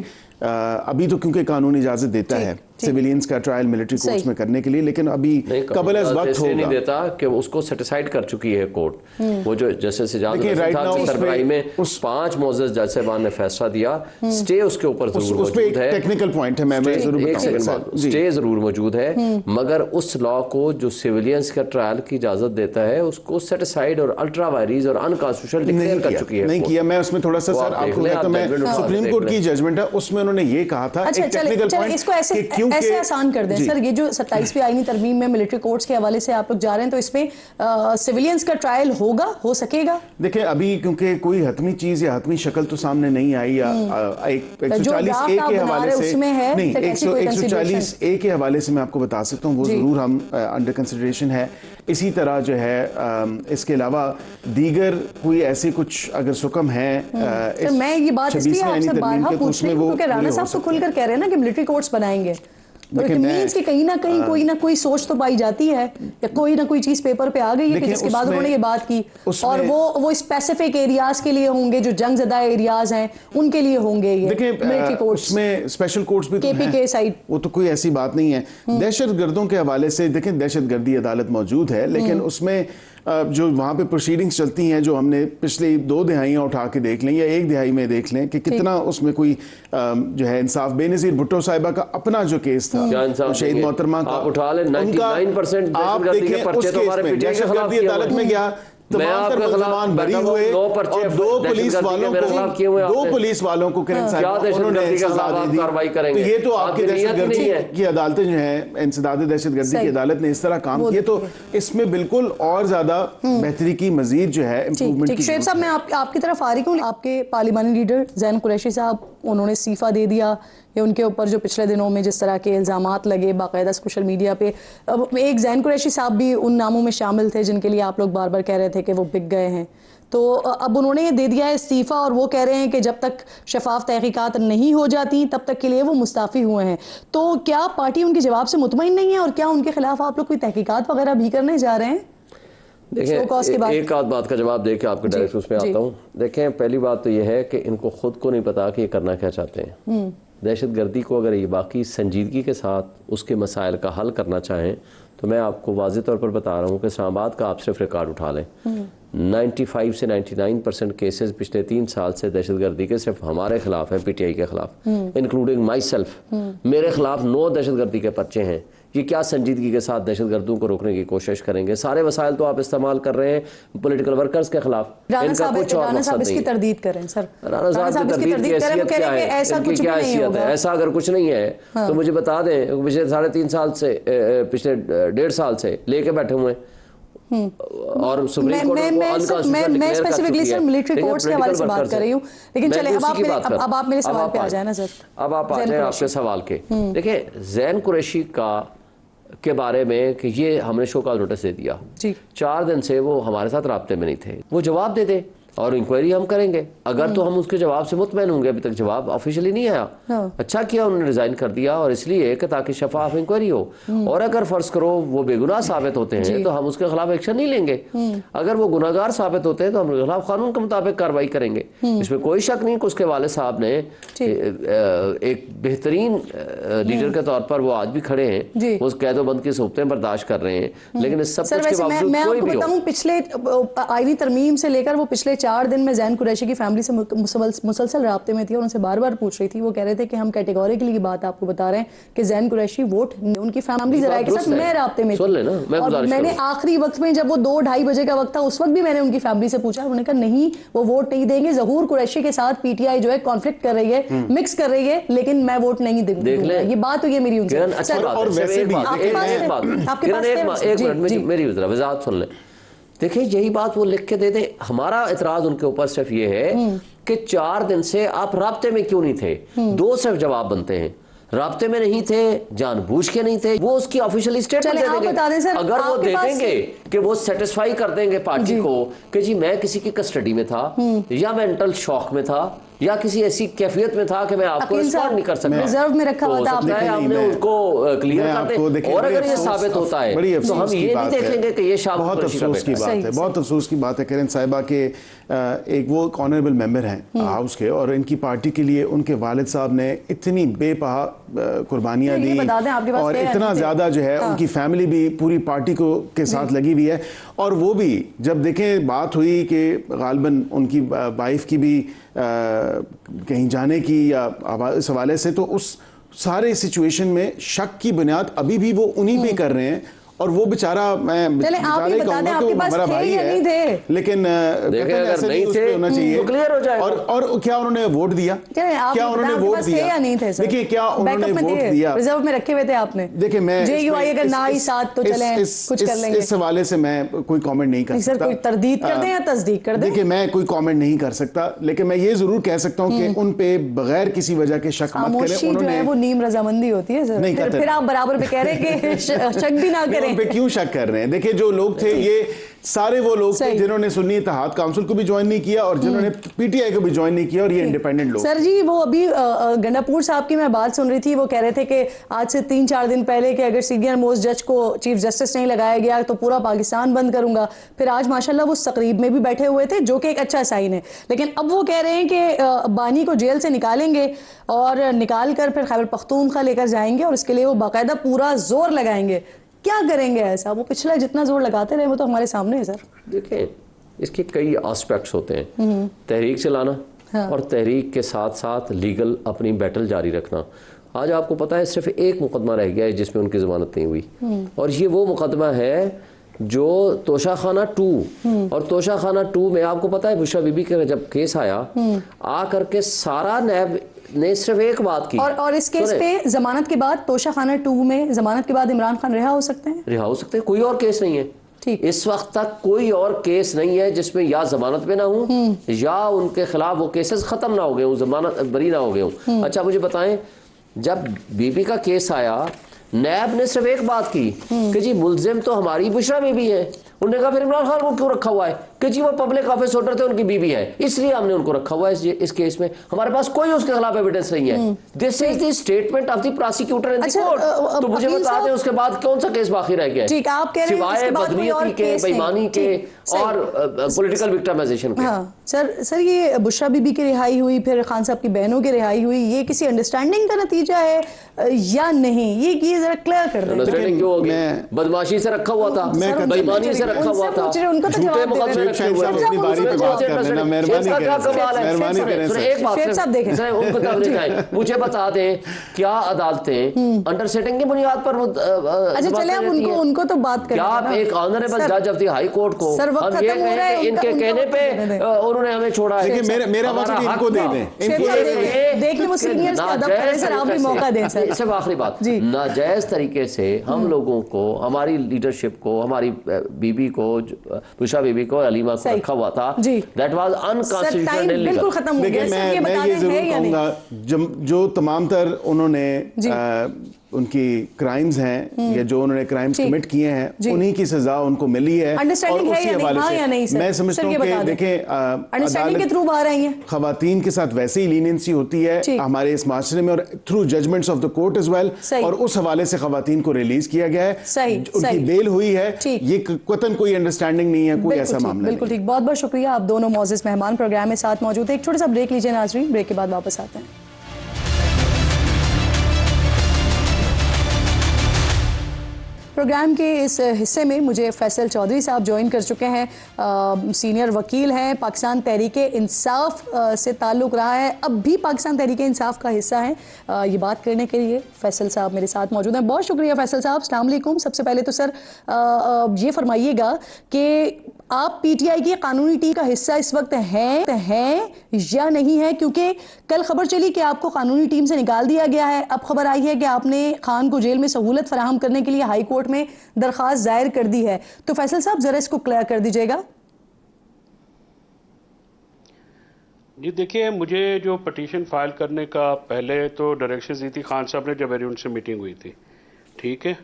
अभी तो क्योंकि कानून इजाजत देता है सिविलियंस का ट्रायल मिलिट्री कोर्ट्स में करने के लिए, लेकिन अभी कबल अज़ वक्त होगा।
नहीं देता कि उसको सेटिसाइड कर चुकी है कोर्ट। वो जो जैसे सरबराही में 5 मोअज़्ज़ज़ जज साहबान ने फैसला दिया, स्टे उसके ऊपर जरूर मौजूद है।
टेक्निकल पॉइंट है, मैं जरूर
एक सेकंड बाद, स्टे जरूर मौजूद है, मगर उस लॉ को जो सिविलियंस का ट्रायल की इजाजत देता है उसको सेटिसाइड और अल्ट्रा वायरीज और अनकॉन्स्टिट्यूशनल डिक्लेयर कर चुकी है।
नहीं किया। मैं उसमें थोड़ा सा सर आपको, मैं सुप्रीम कोर्ट की जजमेंट है उसमें उन्होंने ये कहा था, एक टेक्निकल पॉइंट
ऐसे आसान कर दें सर, ये जो 27वीं आईनी तरमीम में मिलिट्री कोर्ट्स के हवाले से आप लोग जा रहे हैं, तो इसमें सिविलियंस का ट्रायल होगा, हो सकेगा?
देखिए, अभी क्योंकि कोई हतमी चीज या हतमी शक्ल तो सामने नहीं आई, या 140A के हवाले से नहीं, 140A के हवाले से मैं आपको बता सकता हूँ, वो जरूर हम अंडर कंसिडरेशन है। इसी तरह जो है इसके अलावा दीगर कोई ऐसे कुछ अगर सुकम है,
तो मैं ये बात इसलिए आपसे बारहा पूछ रही हूं क्योंकि राणा साहब तो खुलकर कह रहे हैं ना कि मिलिट्री कोर्ट्स बनाएंगे, तो इट मींस कि कहीं ना कहीं कोई सोच तो पाई जाती है, या कोई ना कोई चीज पेपर पे आ गई है कि जिसके बाद उन्होंने ये बात की, और वो स्पेसिफिक एरियाज के लिए होंगे, जो जंगज़दा एरियाज हैं उनके लिए होंगे ये मिलिट्री कोर्ट्स।
उसमें स्पेशल कोर्ट्स भी तो
KPK साइड,
वो तो कोई ऐसी बात नहीं है। दहशतगर्दों के हवाले से देखें, दहशतगर्दी अदालत मौजूद है, लेकिन उसमें जो वहाँ पे प्रोसीडिंग्स चलती हैं, जो हमने पिछले 2 दिहाइयाँ उठा के देख लें या 1 दिहाई में देख लें कि कितना उसमें कोई जो है इंसाफ। बेनज़ीर भुट्टो साहिबा का अपना जो केस था, शहीद मोहतरमा का,
आप उठा लें, 99%
आप देखें उसके दहशतगर्दी अदालत में गया, तमाम मुसलमान बरी हुए, और 2 पुलिस वालों को किरण साहब उन्होंने सजा दे दी। तो ये तो आपकी दहशतगर्दी की अदालतें जो है, इंसदाद दहशतगर्दी की अदालत ने इस तरह काम किया, तो इसमें बिल्कुल और ज्यादा बेहतरी की मजीद जो है इम्प्रूवमेंट की।
शेख साहब, मैं आपकी तरफ आ रही हूँ। आपके पार्लिमानी लीडर ज़ैन कुरैशी साहब, उन्होंने इस्तीफा दे दिया, या उनके ऊपर जो पिछले दिनों में जिस तरह के इल्ज़ामात लगे बाकायदा सोशल मीडिया पे, अब एक ज़ैन कुरैशी साहब भी उन नामों में शामिल थे जिनके लिए आप लोग बार बार कह रहे थे कि वो बिक गए हैं, तो अब उन्होंने ये दे दिया है इस्तीफ़ा, और वो कह रहे हैं कि जब तक शफाफ तहकीकात नहीं हो जाती तब तक के लिए वो मुस्ताफ़ी हुए हैं। तो क्या पार्टी उनके जवाब से मुतमईन नहीं है, और क्या उनके खिलाफ आप लोग कोई तहकीकात वगैरह भी करने जा रहे हैं?
देखिए, एक आध बात का जवाब दे के आपके डायरेक्ट उसमें आता हूँ। देखें, पहली बात तो यह है कि इनको खुद को नहीं पता कि ये करना क्या चाहते हैं। दहशतगर्दी को अगर ये बाकी संजीदगी के साथ उसके मसाइल का हल करना चाहें, तो मैं आपको वाज़ेह तौर पर बता रहा हूँ कि इस्लामाबाद का आप सिर्फ रिकॉर्ड उठा लें, 95 से 99% केसेस पिछले 3 साल से दहशतगर्दी के सिर्फ हमारे खिलाफ है, PTI के खिलाफ, इंक्लूडिंग माई सेल्फ। मेरे खिलाफ 9 दहशतगर्दी के पर्चे हैं। ये क्या संजीदगी के साथ दहशतगर्दों को रोकने की कोशिश करेंगे? सारे वसाइल तो आप इस्तेमाल कर रहे हैं पॉलिटिकल वर्कर्स के खिलाफ। इनका कुछ और मकसद नहीं है।
तरदीद करें सर,
राणा साहब की तरदीद की हैसियत क्या है? इनकी क्या हैसियत है? ऐसा अगर कुछ नहीं है तो मुझे बता दें, पिछले 3.5 साल से, पिछले 1.5 साल से लेके बैठे हुए और सुप्रीम कोर्ट को अनकॉन्स्टिट्यूशनल
मैं स्पेसिफिकली सर मिलिट्री कोर्ट्स के हवाले से बात कर रही हूं, लेकिन चले अब आप मेरे सवाल पे आ जाए ना सर।
अब आप आ जाए आपके सवाल के। देखिए, ज़ैन कुरैशी के बारे में कि ये हमने शो कॉज नोटिस दे दिया, 4 दिन से वो हमारे साथ राब्ते में नहीं थे, वो जवाब दे दे और इंक्वायरी हम करेंगे। अगर तो हम उसके जवाब से मुतमैन होंगे, अभी तक जवाब ऑफिशियली नहीं आया। अच्छा किया उन्होंने रिजाइन कर दिया, और इसलिए कि ताकि शफाफ इंक्वायरी हो, और अगर फर्ज करो वो बेगुनाह साबित होते हैं तो हम उसके खिलाफ एक्शन नहीं लेंगे। अगर वो गुनाहगार साबित होते हैं तो हम उनके खिलाफ कानून के मुताबिक कार्रवाई करेंगे। इसमें कोई शक नहीं कि उसके वाले साहब ने एक बेहतरीन लीडर के तौर पर वो आज भी खड़े हैं, वो कैदोबंद की सोबतें बर्दाश्त कर रहे हैं, लेकिन इस सब कुछ के बावजूद कोई भी हो,
पिछले आईनी तरमीम से लेकर वो पिछले 4 दिन में जैन कुरैशी की फैमिली से मुसलसल राब्ते में थी और उनसे बार बार पूछ रही थी। वो कह रहे थे कि हम कैटेगोरिकली की बात आपको बता रहे हैं कि जैन कुरैशी वोट, उनकी फैमिली जराए के साथ मैं राब्ते में थी। और मैंने आखिरी वक्त में जब वो 2-2:30 बजे का वक्त था उस वक्त भी मैंने उनकी फैमिली से पूछा, उन्होंने कहा नहीं वो वोट नहीं देंगे, ज़हूर कुरैशी के साथ पीटीआई जो है कॉन्फ्लिक्ट कर रही है, मिक्स कर रही है, लेकिन मैं वोट नहीं दूंगा। ये बात हुई है मेरी उनसे।
और वैसे भी
मेरी वजाहत सुन ले। देखिए यही बात वो लिख के दे दे। हमारा एतराज उनके ऊपर सिर्फ ये है कि 4 दिन से आप राब्ते में क्यों नहीं थे। 2 सिर्फ जवाब बनते हैं, राब्ते में नहीं थे, जानबूझ के नहीं थे। वो उसकी ऑफिशियली स्टेटमेंट दे देंगे। अगर वो दे देंगे कि वो सेटिस्फाई कर देंगे पार्टी को कि जी मैं किसी की कस्टडी में था या मेंटल शॉक में था या किसी ऐसी कैफियत में था कि मैं आपको रिस्पॉन्ड नहीं कर सकता,
रिजर्व में रखा हुआ था,
हमने उनको क्लियर कर दे। और अगर ये साबित होता है तो हम ये नहीं देखेंगे कि ये शाम
बहुत अफसोस की बात है, बहुत अफसोस की बात है किरण साहिबा के एक वो ऑनरेबल मेंबर हैं हाउस के और इनकी पार्टी के लिए उनके वालिद साहब ने इतनी बेपहा कुर्बानियां दी और इतना ज्यादा जो है उनकी फैमिली भी पूरी पार्टी को के साथ लगी हुई है। और वो भी जब देखें बात हुई कि गालिबन उनकी वाइफ की भी कहीं जाने की या इस हवाले से, तो उस सारे सिचुएशन में शक की बुनियाद अभी भी वो उन्हीं पे कर रहे हैं। और वो बेचारा मैं बेचारे कहूंगा कि वो हमारा भाई है, लेकिन
अगर नहीं थे
होना चाहिए
तो क्लियर हो जाएगा।
और क्या उन्होंने वोट दिया, क्या उन्होंने वोट दिया, देखिए क्या उन्होंने वोट दिया,
रिजर्व में रखे हुए थे आपने।
देखिए मैं
जेयूआई अगर ना ही साथ तो चले कुछ कर लेंगे।
इस हवाले से मैं कोई कमेंट नहीं कर सकता।
कोई तरदीद कर दें या तस्दीक कर दें,
देखिए मैं कोई कमेंट नहीं कर सकता, लेकिन मैं ये जरूर कह सकता हूँ कि उन पे बगैर किसी वजह के शक मत करें।
उन्होंने वो नीम रजामंदी होती है सर, फिर आप बराबर पे कह रहे हैं कि शक भी ना करें।
क्यों शक कर रहे हैं? देखिए जो लोग थे ये सारे वो लोग थे जिन्होंने सुन्नी इत्तेहाद काउंसिल को भी ज्वाइन नहीं किया और जिन्होंने पीटीआई को भी ज्वाइन नहीं किया और ये इंडिपेंडेंट लोग।
सर जी वो अभी गंडापुर साहब की मैं बात सुन रही थी, वो कह रहे थे कि आज से 3-4 दिन पहले कि अगर सीनियर मोस्ट जज को चीफ जस्टिस नहीं लगाया गया तो पूरा पाकिस्तान बंद करूंगा। फिर आज माशाल्लाह वो तकरीब में भी बैठे हुए थे, जो कि एक अच्छा साइन है। लेकिन अब वो कह रहे हैं कि बानी को जेल से निकालेंगे और निकाल कर फिर खैबर पख्तूनख्वा लेकर जाएंगे और इसके लिए वो बाकायदा पूरा जोर लगाएंगे। क्या करेंगे ऐसा? वो पिछला जितना जोर लगाते रहे वो तो हमारे सामने है सर।
देखें इसके कई एस्पेक्ट्स होते हैं, तहरीक चलाना और तहरीक के साथ साथ लीगल अपनी बैटल जारी रखना। आज आपको पता है सिर्फ एक मुकदमा रह गया है जिसमें उनकी जमानत नहीं हुई और ये वो मुकदमा है जो तोशाखाना 2 और तोशाखाना 2 में आपको पता है बुशरा बीबी का जब केस आया आ करके सारा नैब ने सिर्फ एक बात की।
और इस केस पे जमानत के बाद तोशाखाना 2 में जमानत के बाद इमरान खान रिहा हो सकते हैं?
रिहा हो सकते हैं, कोई और केस नहीं है। ठीक, इस वक्त तक कोई और केस नहीं है जिसमें या जमानत पे ना हो या उनके खिलाफ वो केसेस खत्म ना हो गए, जमानत बरी ना हो गए। अच्छा मुझे बताएं, जब बीबी का केस आया नैब ने सिर्फ एक बात की कि जी मुल्जिम तो हमारी बुशरा बीबी है। उन्होंने कहा फिर इमरान खान को क्यों रखा हुआ है? कि जी वो पब्लिक ऑफिस होल्डर थे, उनकी बीबी है, इसलिए हमने उनको रखा हुआ है इस केस में। हमारे पास कोई उसके खिलाफ एविडेंस नहीं है। This is the statement of the prosecutor in the court. तो मुझे बता दें उसके बाद कौन सा केस बाकी रह गया है?
ठीक, आप कह रहे हैं
सिवाय बदनीयती के, बेईमानी के और पॉलिटिकल विक्टिमाइजेशन के।
हाँ सर ये बुशरा बीबी की रिहाई हुई, फिर खान साहब की बहनों की रिहाई हुई, ये किसी अंडरस्टैंडिंग का नतीजा है या नहीं? ये जरा क्लियर कर दें।
अंडरस्टैंडिंग क्यों होगी? बदमाशी से रखा हुआ था, बेईमानी से रखा हुआ था,
उनको तो जवाब
अपनी बारी पे बात कर लेना, मेहरबानी
करें। मुझे बता दें क्या अदालतें अंडर सेटिंग की बुनियाद पर
अच्छा चले आप उनको तो बात करें।
क्या आप एक ऑनरेबल जज ऑफ द हाई कोर्ट को हम ये कहें कि इनके कहने पे उन्होंने हमें छोड़ा है?
देखिए मेरा वक्त इनको दे दें,
देखिए वो सीनियर्स का अदब करें सर, आप भी मौका दें सर।
सिर्फ आखिरी बात, नाजायज तरीके से हम लोगों को, हमारी लीडरशिप को, हमारी बीबी को, बुशरा बीबी को, अलीमा को रखा हुआ था। That was unconstitutional.
बिल्कुल खत्म हो गया।
मैं ये जरूर कहूंगा जो तमाम तर उन्होंने उनकी क्राइम्स हैं या जो उन्होंने क्राइम्स कमिट किए हैं उन्हीं की सजा उनको मिली है। और उसी हवाले से मैं समझता हूँ कि देखें
अंडरस्टैंडिंग के थ्रू बाहर आई है,
खवातीन के साथ वैसे ही लीनियंसी होती है हमारे इस माशरे में और through judgements of the court as well. और उस हवाले से खवातीन को रिलीज किया गया है, उनकी बेल हुई है। ये कतन कोई अंडरस्टैंडिंग नहीं है, कोई ऐसा मामला।
बिल्कुल ठीक, बहुत बहुत शुक्रिया। आप दोनों मौजूद मेहमान प्रोग्राम में साथ मौजूद है। एक छोटा सा ब्रेक लीजिए नाजरीन, ब्रेक के बाद वापस आते हैं। प्रोग्राम के इस हिस्से में मुझे फैसल चौधरी साहब ज्वाइन कर चुके हैं। सीनियर वकील हैं, पाकिस्तान तहरीके इंसाफ से ताल्लुक़ रहा है, अब भी पाकिस्तान तहरीके इंसाफ का हिस्सा हैं। ये बात करने के लिए फैसल साहब मेरे साथ मौजूद हैं। बहुत शुक्रिया फैसल साहब। अस्सलाम वालेकुम। सबसे पहले तो सर ये फरमाइएगा कि आप पीटीआई की कानूनी टीम का हिस्सा इस वक्त हैं या नहीं है, क्योंकि कल खबर चली कि आपको कानूनी टीम से निकाल दिया गया है। अब खबर आई है कि आपने खान को जेल में सहूलत फराहम करने के लिए हाई कोर्ट में दरख्वास्त दायर कर दी है। तो फैसल साहब जरा इसको क्लियर कर दीजिएगा।
जी देखिए, मुझे जो पटिशन फाइल करने का पहले तो डायरेक्शन दी थी खान साहब ने जब मेरी उनसे मीटिंग हुई थी, ठीक है,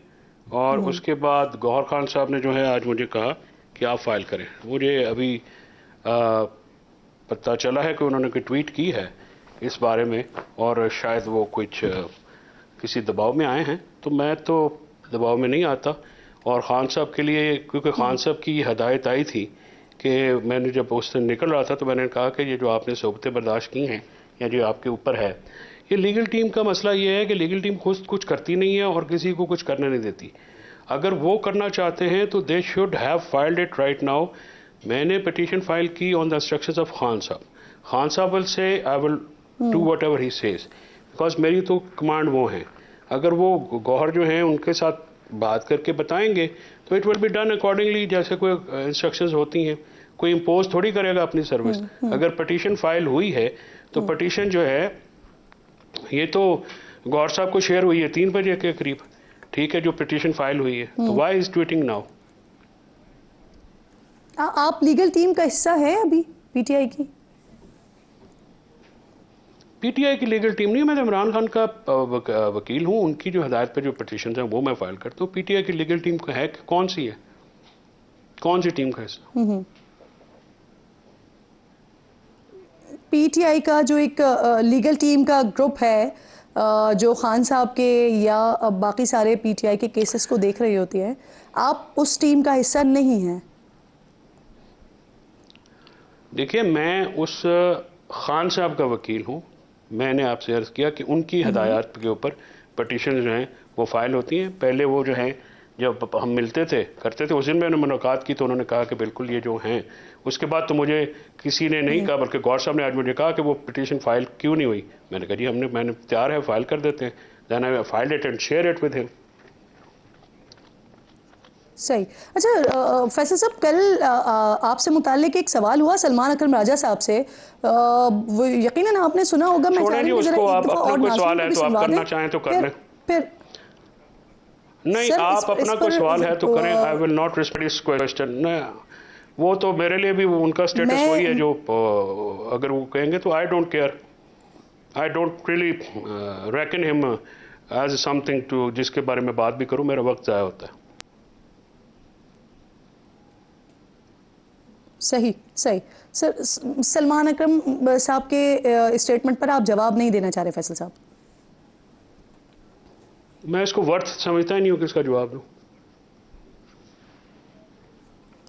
और उसके बाद गौहर खान साहब ने जो है आज मुझे कहा कि आप फाइल करें। मुझे अभी पता चला है कि उन्होंने कोई ट्वीट की है इस बारे में और शायद वो कुछ किसी दबाव में आए हैं, तो मैं तो दबाव में नहीं आता। और ख़ान साहब के लिए, क्योंकि ख़ान साहब की हदायत आई थी कि मैंने जब उस दिन निकल रहा था तो मैंने कहा कि ये जो आपने सोबतें बर्दाश्त की हैं या जो आपके ऊपर है, ये लीगल टीम का मसला ये है कि लीगल टीम खुद कुछ करती नहीं है और किसी को कुछ करने नहीं देती। अगर वो करना चाहते हैं तो they should have filed it right now. मैंने पिटीशन फाइल की on the instructions of Khan साहब। खान साहब will say I will do what ever he says, because मेरी तो कमांड वो है। अगर वो गौहर जो हैं उनके साथ बात करके बताएंगे तो it will be done accordingly, जैसे कोई इंस्ट्रक्शंस होती हैं। कोई इम्पोज थोड़ी करेगा अपनी सर्विस। अगर पटिशन फाइल हुई है तो पटिशन जो है ये तो गौहर साहब को शेयर हुई है 3 बजे के करीब, ठीक है, जो पिटीशन फाइल हुई है, तो व्हाई इज ट्वीटिंग नाउ?
आप लीगल टीम का हिस्सा है अभी पीटीआई की?
पीटीआई की लीगल टीम नहीं, मैं तो इमरान खान का वकील हूँ। उनकी जो हदायत पे जो पिटीशन है वो मैं फाइल करता हूँ। पीटीआई की लीगल टीम है कौन सी है, कौन सी टीम का हिस्सा?
पीटीआई का जो एक लीगल टीम का ग्रुप है जो खान साहब के या बाकी सारे पीटीआई के केसेस को देख रही होती है, आप उस टीम का हिस्सा नहीं हैं?
देखिए, मैं उस खान साहब का वकील हूँ। मैंने आपसे अर्ज़ किया कि उनकी हदायत के ऊपर पटिशन जो हैं वो फाइल होती हैं। पहले वो जो हैं जब हम मिलते थे करते थे, उस दिन मैंने मुलाकात की तो उन्होंने कहा कि बिल्कुल ये जो हैं। उसके बाद तो मुझे किसी ने नहीं कहा, बल्कि गौर साहब ने आज मुझे कहा कि वो पिटीशन फाइल क्यों नहीं हुई। मैंने कहा जी मैंने तैयार है, फाइल कर देते हैं। Then I filed it and share it with him.
सही। अच्छा फैसल साहब, कल आपसे मुताल्लिक एक सवाल हुआ सलमान अकरम राजा साहब से। वो यकीनन आपने सुना होगा। मैं
छोड़ें जी उसको, आप अपना कोई सवाल है तो आप करना चाहें तो कर लें।
फिर
नहीं, आप अपना कोई सवाल है तो करें। I will not respect this question. वो तो मेरे लिए भी उनका स्टेटस वही है जो अगर वो कहेंगे तो I don't care. I don't really reckon him as something to जिसके बारे में बात भी करूं, मेरा वक्त ज़ाया होता है।
सही सही। सर, सलमान अकरम साहब के स्टेटमेंट पर आप जवाब नहीं देना चाह रहे फैसल साहब?
मैं इसको वर्थ समझता ही नहीं हूँ कि इसका जवाब दूँ।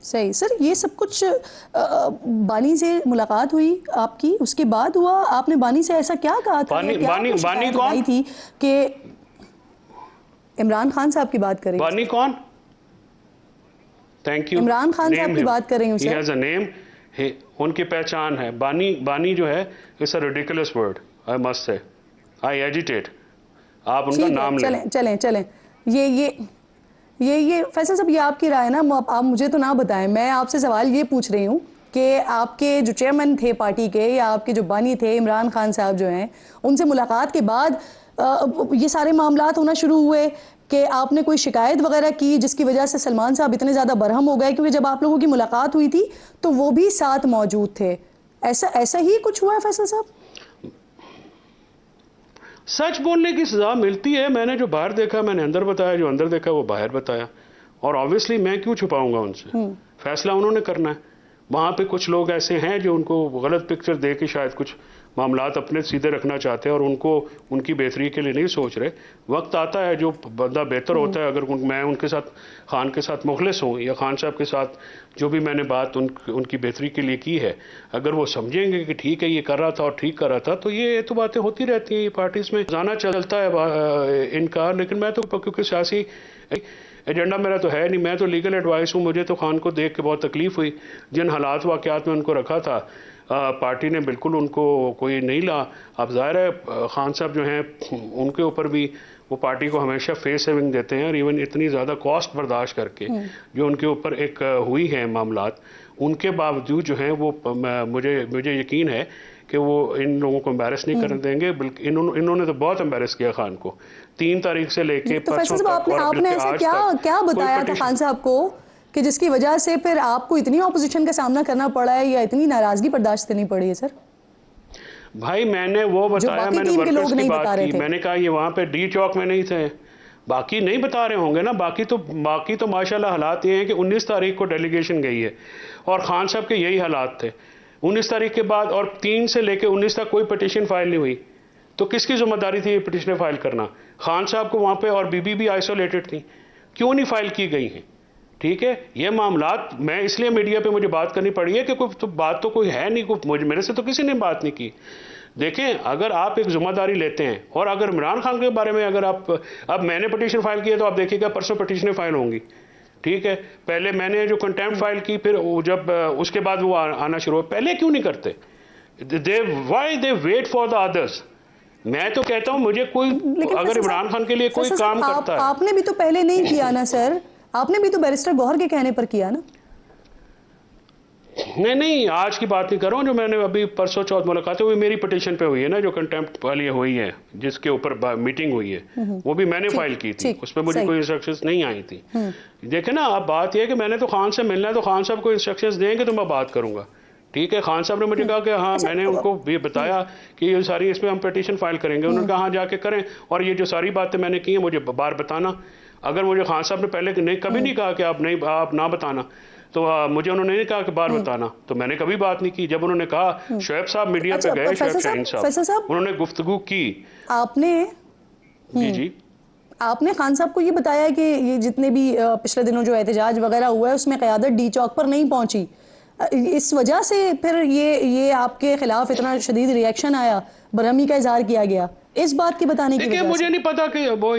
सही। सर, ये सब कुछ बानी से मुलाकात हुई आपकी, उसके बाद हुआ? आपने बानी से ऐसा क्या कहा था?
बानी कौन
थी कि इमरान खान साहब की बात करें?
बानी कौन? Thank you.
इमरान खान साहब की बात कर रही हूँ सर।
नेम, उनकी पहचान है। बानी जो है it's a ridiculous word, I must say. I agitate. आप उनका नाम लें।
चलें। ये फैसल साहब, ये आपकी राय ना, आप मुझे तो ना बताएं। मैं आपसे सवाल ये पूछ रही हूँ कि आपके जो चेयरमैन थे पार्टी के या आपके जो बानी थे इमरान खान साहब जो हैं, उनसे मुलाकात के बाद ये सारे मामलात होना शुरू हुए कि आपने कोई शिकायत वगैरह की जिसकी वजह से सलमान साहब इतने ज़्यादा बरहम हो गए, क्योंकि जब आप लोगों की मुलाकात हुई थी तो वो भी साथ मौजूद थे। ऐसा ही कुछ हुआ है फैसल साहब?
सच बोलने की सजा मिलती है। मैंने जो बाहर देखा मैंने अंदर बताया, जो अंदर देखा वो बाहर बताया। और ऑब्वियसली मैं क्यों छुपाऊंगा उनसे? फैसला उन्होंने करना है। वहाँ पे कुछ लोग ऐसे हैं जो उनको गलत पिक्चर दे के शायद कुछ मामलात अपने सीधे रखना चाहते हैं और उनको उनकी बेहतरी के लिए नहीं सोच रहे। वक्त आता है जो बंदा बेहतर होता है, अगर मैं उनके साथ खान के साथ मुखलिस हूँ या खान साहब के साथ जो भी मैंने बात उनकी बेहतरी के लिए की है, अगर वो समझेंगे कि ठीक है ये कर रहा था और ठीक कर रहा था, तो ये तो बातें होती रहती हैं। ये पार्टीज़ में जाना चलता है इनका। लेकिन मैं तो क्योंकि सियासी एजेंडा मेरा तो है नहीं, मैं तो लीगल एडवाइस हूँ। मुझे तो खान को देख के बहुत तकलीफ़ हुई, जिन हालात वाक़यात में उनको रखा था पार्टी ने बिल्कुल उनको कोई नहीं ला। अब ज़ाहिर है खान साहब जो हैं उनके ऊपर भी वो पार्टी को हमेशा फेस सेविंग देते हैं, और इवन इतनी ज़्यादा कॉस्ट बर्दाश्त करके जो उनके ऊपर एक हुई है मामलात, उनके बावजूद जो है वो मुझे यकीन है कि वो इन लोगों को एम्बेरस नहीं करने देंगे। बल्कि इन्होंने तो बहुत एम्बेरस किया खान को 3 तारीख से लेके
तो फैसल साहब आपने ऐसा क्या बताया था खान साहब को कि जिसकी वजह से फिर आपको इतनी ऑपोजिशन का सामना करना पड़ा है या इतनी नाराजगी बर्दाश्त करनी पड़ी है? सर
भाई मैंने वो बताया, मैंने वर्कर्स की बात की, मैंने कहा ये वहाँ पे डी चौक में नहीं थे, बाकी नहीं बता रहे होंगे ना। बाकी तो माशाल्लाह हालात ये हैं कि 19 तारीख को डेलीगेशन गई है और खान साहब के यही हालात थे 19 तारीख के बाद, और 3 से लेकर 19 तक कोई पिटीशन फाइल नहीं हुई। तो किसकी जिम्मेदारी थी ये पिटीशन फाइल करना? खान साहब को वहाँ पे, और बीबी भी आइसोलेटेड थी, क्यों नहीं फाइल की गई हैं? ठीक है, ये मामलात मैं इसलिए मीडिया पे मुझे बात करनी पड़ी है कि बात तो कोई है नहीं, मेरे से तो किसी ने बात नहीं की। देखें, अगर आप एक जिम्मेदारी लेते हैं, और अगर इमरान खान के बारे में अगर अब मैंने पिटीशन फाइल की है तो आप देखिएगा परसों पिटीशनें फाइल होंगी। ठीक है, पहले मैंने जो कंटेम्प्ट फाइल की, फिर जब उसके बाद वो आना शुरू हुआ, पहले क्यों नहीं करते? Why they wait for the others? मैं तो कहता हूं मुझे कोई अगर इमरान खान के लिए कोई काम करता है।
आपने भी तो पहले नहीं किया ना सर, आपने भी तो बैरिस्टर गौहर के कहने पर किया ना।
नहीं, आज की बात नहीं कर रहा हूँ, जो मैंने अभी परसों चौथ मुलाकात हुई मेरी पिटीशन पे हुई है ना, जो कंटेम्प्ट वाली हुई है जिसके ऊपर मीटिंग हुई है, वो भी मैंने फाइल की थी, उस पर मुझे कोई इंस्ट्रक्शंस नहीं आई थी। देखे ना, अब बात यह है कि मैंने तो खान से मिलना है, तो खान साहब को इंस्ट्रक्शंस देंगे तो मैं बात करूंगा। ठीक है, खान साहब ने मुझे कहा कि हाँ, मैंने उनको ये बताया कि ये सारी इसमें हम पिटीशन फाइल करेंगे। उन्होंने कहा हाँ जाके करें, और ये जो सारी बातें मैंने की हैं मुझे बार बताना। अगर मुझे खान साहब ने पहले नहीं कभी नहीं कहा कि आप ना बताना, तो मुझे उन्होंने नहीं कहा कि बार बताना, तो मैंने कभी बात नहीं की। जब उन्होंने कहा शोएब साहब मीडिया पे गए, शोएब शाहीन साहब, उन्होंने गुफ्तगू की।
आपने
जी
आपने खान साहब को ये बताया कि ये जितने भी पिछले दिनों जो एहतजाज वगैरह हुआ है उसमें क़यादत डी चौक पर नहीं पहुंची, इस वजह से फिर ये आपके खिलाफ इतना शदीद रिएक्शन आया, बरहमी का इजहार किया गया, इस बात की बताने की वजह से?
मुझे नहीं पता कि वो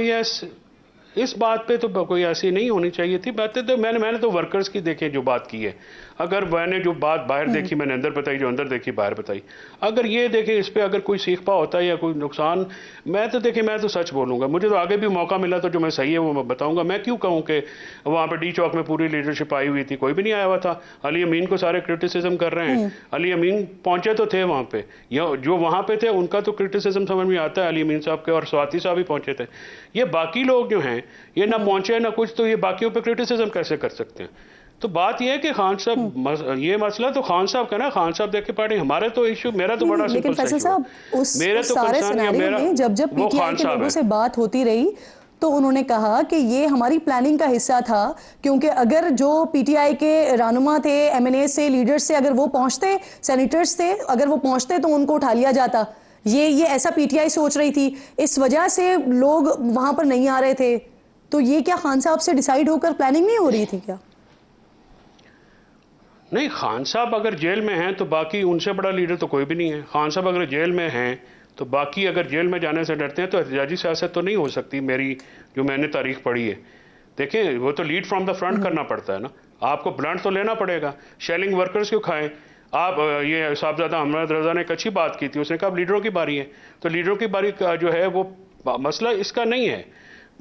इस बात पे तो कोई ऐसी नहीं होनी चाहिए थी बातें। तो मैंने तो वर्कर्स की देखे जो बात की है। अगर मैंने जो बात बाहर देखी मैंने अंदर बताई, जो अंदर देखी बाहर बताई। अगर ये देखे इस पे अगर कोई सीखपा होता है या कोई नुकसान, मैं तो सच बोलूँगा। मुझे तो आगे भी मौका मिला तो जो मैं सही है वो मैं बताऊँगा। मैं क्यों कहूँ कि वहाँ पर डी चौक में पूरी लीडरशिप आई हुई थी, कोई भी नहीं आया हुआ था। अली अमीन को सारे क्रिटिसिज्म कर रहे हैं, अली अमीन पहुँचे तो थे वहाँ पे, या जो वहाँ पे थे उनका तो क्रिटिसिज्म समझ में आता है, अली अमीन साहब के, और स्वाति साहब भी पहुँचे थे। ये बाकी लोग जो हैं ये ना पहुँचे ना कुछ, तो ये बाकियों पे क्रिटिसिज्म कैसे कर सकते हैं? तो बात यह है कि खान साहब, ये मसला तो खान साहब का ना, खान साहब देख के पार्टी, हमारा तो इशू, मेरा तो बड़ा सिंपल सा इशू है। मेरे तो
सारे सिनेरियो में जब पीटीआई के लोगों से बात होती रही तो उन्होंने कहा कि ये हमारी प्लानिंग का हिस्सा था, क्योंकि अगर जो पीटीआई के रहनुमा थे, एमएनए से, लीडर्स से, अगर वो पहुंचते, सेनेटर्स थे, अगर वो पहुंचते तो उनको उठा लिया जाता। ये ऐसा पीटीआई सोच रही थी, इस वजह से लोग वहां पर नहीं आ रहे थे। तो ये क्या खान साहब से डिसाइड होकर प्लानिंग नहीं हो रही थी क्या?
नहीं, खान साहब अगर जेल में हैं तो बाकी उनसे बड़ा लीडर तो कोई भी नहीं है। खान साहब अगर जेल में हैं तो बाकी अगर जेल में जाने से डरते हैं तो एहतजाजी सियासत तो नहीं हो सकती। मेरी जो मैंने तारीख पढ़ी है, देखें, वो तो लीड फ्रॉम द फ्रंट करना पड़ता है ना, आपको ब्लंट तो लेना पड़ेगा। शेलिंग वर्कर्स क्यों खाएं आप? ये साहबजादा हमराद रजा ने एक अच्छी बात की थी, उसने कहा लीडरों की बारी है, तो लीडरों की बारी का जो है वो मसला इसका नहीं है।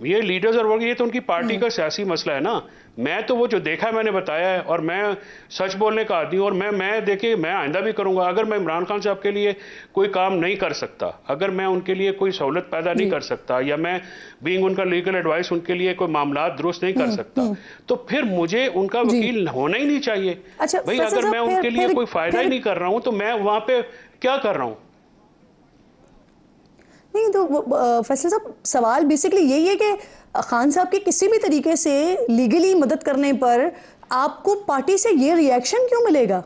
ये लीडर्स और वर्ग, ये तो उनकी पार्टी का सियासी मसला है ना। मैं तो वो जो देखा है मैंने बताया है, और मैं सच बोलने का आदमी, और मैं देखिए, मैं आइंदा भी करूंगा। अगर मैं इमरान खान साहब के लिए कोई काम नहीं कर सकता, अगर मैं उनके लिए कोई सहूलत पैदा नहीं कर सकता, या मैं बीइंग उनका लीगल एडवाइस उनके लिए कोई मामला दुरुस्त नहीं कर सकता, तो फिर मुझे उनका वकील होना ही नहीं चाहिए।
अच्छा,
भाई अगर मैं उनके लिए कोई फायदा ही नहीं कर रहा हूं तो मैं वहां पे क्या कर रहा हूं?
नहीं तो फैसल साहब, सवाल बेसिकली यही है कि खान साहब की किसी भी तरीके से लीगली मदद करने पर आपको पार्टी से ये रिएक्शन क्यों मिलेगा?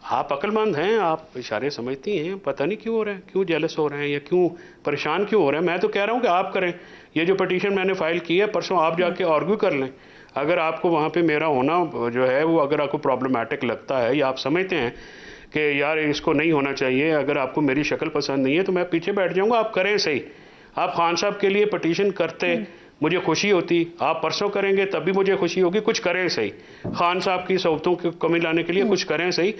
आप अक्लमंद हैं, आप इशारे समझती हैं, पता नहीं क्यों हो रहे हैं, क्यों जेलस हो रहे हैं या क्यों परेशान क्यों हो रहे हैं। मैं तो कह रहा हूँ कि आप करें, ये जो पिटीशन मैंने फाइल की है परसों आप जाके आर्ग्यू कर लें। अगर आपको वहाँ पे मेरा होना जो है वो अगर आपको प्रॉब्लमेटिक लगता है या आप समझते हैं कि यार इसको नहीं होना चाहिए, अगर आपको मेरी शक्ल पसंद नहीं है तो मैं पीछे बैठ जाऊँगा। आप करें सही, आप खान साहब के लिए पिटीशन करते मुझे खुशी होती, आप परसों करेंगे तब भी मुझे खुशी होगी। कुछ करें सही, खान साहब की सहूलतों की कमी लाने के लिए कुछ करें सही।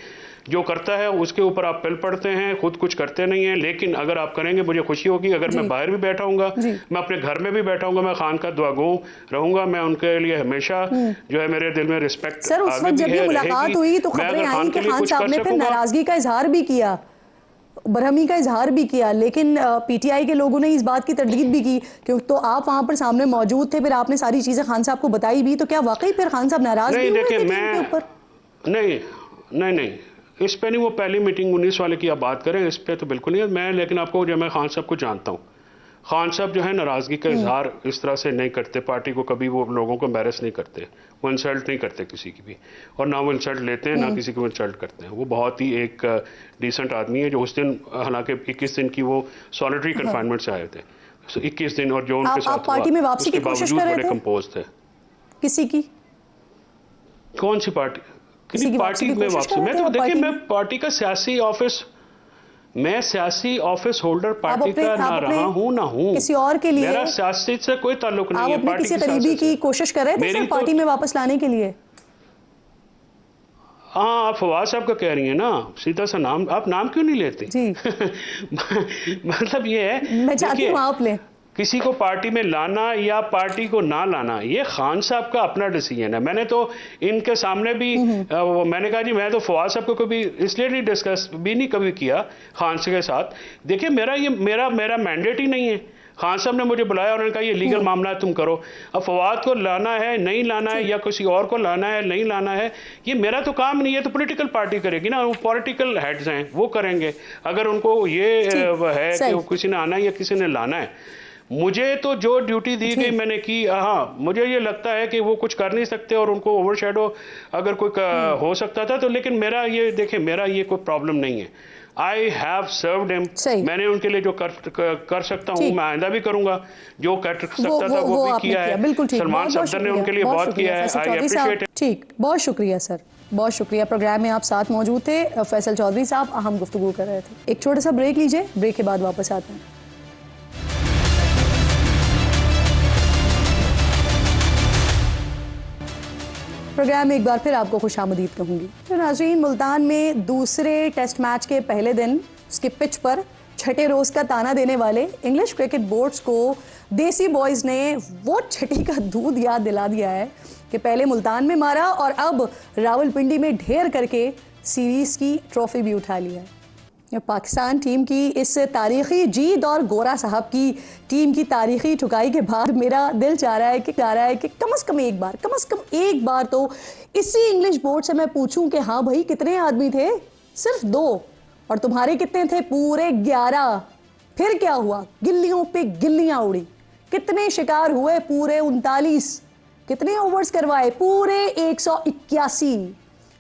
जो करता है उसके ऊपर आप पिल पड़ते हैं, खुद कुछ करते नहीं हैं, लेकिन अगर आप करेंगे मुझे खुशी होगी। अगर मैं बाहर भी बैठा हूँगा, मैं अपने घर में भी बैठा हूँगा, मैं खान का दुआगो रहूँगा। मैं उनके लिए हमेशा जो है मेरे दिल में रिस्पेक्ट।
सर उस वक्त जब ये मुलाकात हुई तो खबरें आई कि खान साहब ने फिर नाराजगी का इजहार भी किया, बरहमी का इजहार भी किया, लेकिन पीटीआई के लोगों ने इस बात की तरदीद भी की क्यों तो आप वहां पर सामने मौजूद थे, फिर आपने सारी चीजें खान साहब को बताई भी, तो क्या वाकई फिर खान साहब नाराज
नहीं?
भी हुए
देखिए
थे
मैं
ऊपर?
नहीं, इस पे नहीं, वो पहली मीटिंग 19 वाले की आप बात करें, इस पे तो बिल्कुल नहीं मैं। लेकिन आपको जो मैं खान साहब को जानता हूँ, खान साहब जो है नाराज़गी का इजहार इस तरह से नहीं करते, पार्टी को कभी वो लोगों को एम्बैरस नहीं करते, वो इंसल्ट नहीं करते किसी की भी, और ना वो इंसल्ट लेते हैं ना किसी को इंसल्ट करते हैं। वो बहुत ही एक डिसेंट आदमी है। जो उस दिन हालांकि 21 दिन की वो सॉलिटरी कन्फाइनमेंट से आए थे, 21 दिन, और जो उनके साथ
पार्टी में वापसी की कोशिश कर रहे थे?
कंपोज थे।
किसी की
कौन सी पार्टी? किसी पार्टी में वापसी? मैं तो देखिए मैं पार्टी का सियासी ऑफिस, मैं सियासी ऑफिस होल्डर पार्टी का ना रहा हूं ना हूं,
किसी और के लिए
मेरा सियासत से कोई ताल्लुक नहीं है।
पार्टी किसी करीबी की कोशिश कर रहे थे सर पार्टी में वापस लाने के लिए?
हाँ, आप फवाद साहब का कह रही हैं ना, सीधा सा नाम, आप नाम क्यों नहीं लेते
जी
मतलब ये है,
मैं चाहती हूँ आप लें।
किसी को पार्टी में लाना या पार्टी को ना लाना ये खान साहब का अपना डिसीजन है। मैंने तो इनके सामने भी मैंने कहा जी मैं तो फवाद साहब को कभी इसलिए नहीं डिस्कस भी नहीं कभी किया खान साहब के साथ। देखिए मेरा मैंडेट ही नहीं है। खान साहब ने मुझे बुलाया, उन्होंने कहा ये लीगल मामला है तुम करो। अब फवाद को लाना है नहीं लाना है या किसी और को लाना है नहीं लाना है, ये मेरा तो काम नहीं है, तो पॉलिटिकल पार्टी करेगी ना, वो पॉलिटिकल हेड्स हैं वो करेंगे। अगर उनको ये है कि किसी ने आना है या किसी ने लाना है, मुझे तो जो ड्यूटी दी गई मैंने की। हाँ, मुझे ये लगता है कि वो कुछ कर नहीं सकते और उनको ओवरशैडो अगर कोई हो सकता था तो, लेकिन मेरा ये देखिए मेरा ये कोई प्रॉब्लम नहीं है। आई हैव सर्व्ड हिम, मैंने उनके लिए जो कर सकता हूँ मैं आइंदा भी करूंगा। जो कर सकता था वो भी किया है।
बिल्कुल ठीक,
सलमान सफदर ने उनके लिए बहुत किया है, आई अप्रिशिएट इट।
ठीक, बहुत शुक्रिया सर, बहुत शुक्रिया। प्रोग्राम में आप साथ मौजूद थे, फैसल चौधरी साहब अहम गुफ्तगू कर रहे थे। एक छोटा सा ब्रेक लीजिए, ब्रेक के बाद वापस आते हैं। प्रोग्राम में एक बार फिर आपको खुशामदीद कहूँगी। तो नाज़रीन, मुल्तान में दूसरे टेस्ट मैच के पहले दिन उसके पिच पर छठे रोज़ का ताना देने वाले इंग्लिश क्रिकेट बोर्ड्स को देसी बॉयज़ ने वो छठी का दूध याद दिला दिया है कि पहले मुल्तान में मारा और अब रावलपिंडी में ढेर करके सीरीज़ की ट्रॉफी भी उठा लिया है। पाकिस्तान टीम की इस तारीखी जीत और गोरा साहब की टीम की तारीखी ठुकाई के बाद मेरा दिल चाह रहा है कि कम से कम एक बार तो इसी इंग्लिश बोर्ड से मैं पूछूं कि हाँ भाई कितने आदमी थे? सिर्फ 2, और तुम्हारे कितने थे? पूरे 11। फिर क्या हुआ? गिल्लियों पे गिल्लियां उड़ी। कितने शिकार हुए? पूरे 39। कितने ओवर्स करवाए? पूरे 181।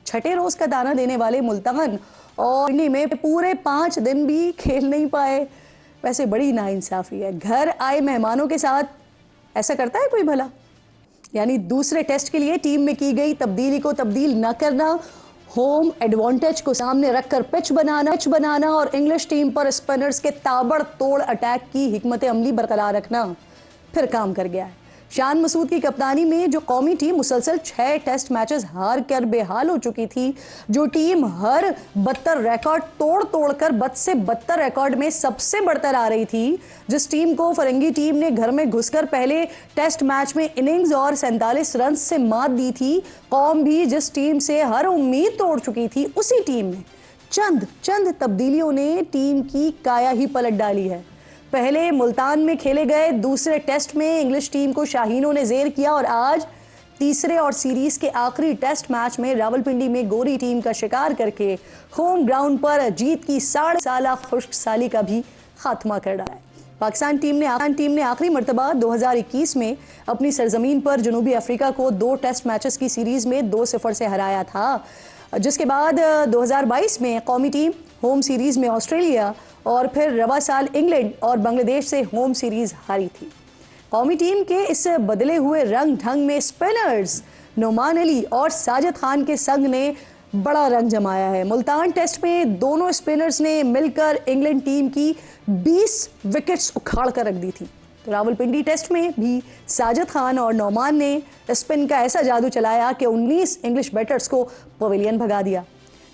छठे रोज का दाना देने वाले मुल्तान और में पूरे 5 दिन भी खेल नहीं पाए। वैसे बड़ी नाइंसाफी है, घर आए मेहमानों के साथ ऐसा करता है कोई भला? यानी दूसरे टेस्ट के लिए टीम में की गई तब्दीली को तब्दील न करना, होम एडवांटेज को सामने रखकर पिच बनाना और इंग्लिश टीम पर स्पिनर्स के ताबड़तोड़ अटैक की हिकमत अमली बरकरार रखना फिर काम कर गया है। शान मसूद की कप्तानी में जो कौमी टीम मुसलसल 6 टेस्ट मैचेस हार कर बेहाल हो चुकी थी, जो टीम हर बदतर रिकॉर्ड तोड़ कर बद से बदतर रिकॉर्ड में सबसे बढ़तर आ रही थी, जिस टीम को फरंगी टीम ने घर में घुसकर पहले टेस्ट मैच में इनिंग्स और 47 रन से मात दी थी, कौम भी जिस टीम से हर उम्मीद तोड़ चुकी थी, उसी टीम में चंद तब्दीलियों ने टीम की काया ही पलट डाली है। पहले मुल्तान में खेले गए दूसरे टेस्ट में इंग्लिश टीम को शाहीनों ने जेर किया और आज तीसरे और सीरीज के आखिरी टेस्ट मैच में रावलपिंडी में गोरी टीम का शिकार करके होम ग्राउंड पर जीत की 3.5 साला खुश्क साली का भी खात्मा कर डाला है। पाकिस्तान टीम ने आखिरी मरतबा 2021 में अपनी सरजमीन पर जनूबी अफ्रीका को 2 टेस्ट मैचेस की सीरीज में 2-0 से हराया था। जिसके बाद 2022 में कौमी टीम होम सीरीज़ में ऑस्ट्रेलिया और फिर रवा साल इंग्लैंड और बांग्लादेश से होम सीरीज़ हारी थी। कौमी टीम के इस बदले हुए रंग ढंग में स्पिनर्स नोमान अली और साजिद खान के संग ने बड़ा रंग जमाया है। मुल्तान टेस्ट में दोनों स्पिनर्स ने मिलकर इंग्लैंड टीम की 20 विकेट्स उखाड़ कर रख दी थी। तो रावलपिंडी टेस्ट में भी साजिद खान और नोमान ने स्पिन का ऐसा जादू चलाया कि 19 इंग्लिश बैटर्स को पवेलियन भगा दिया।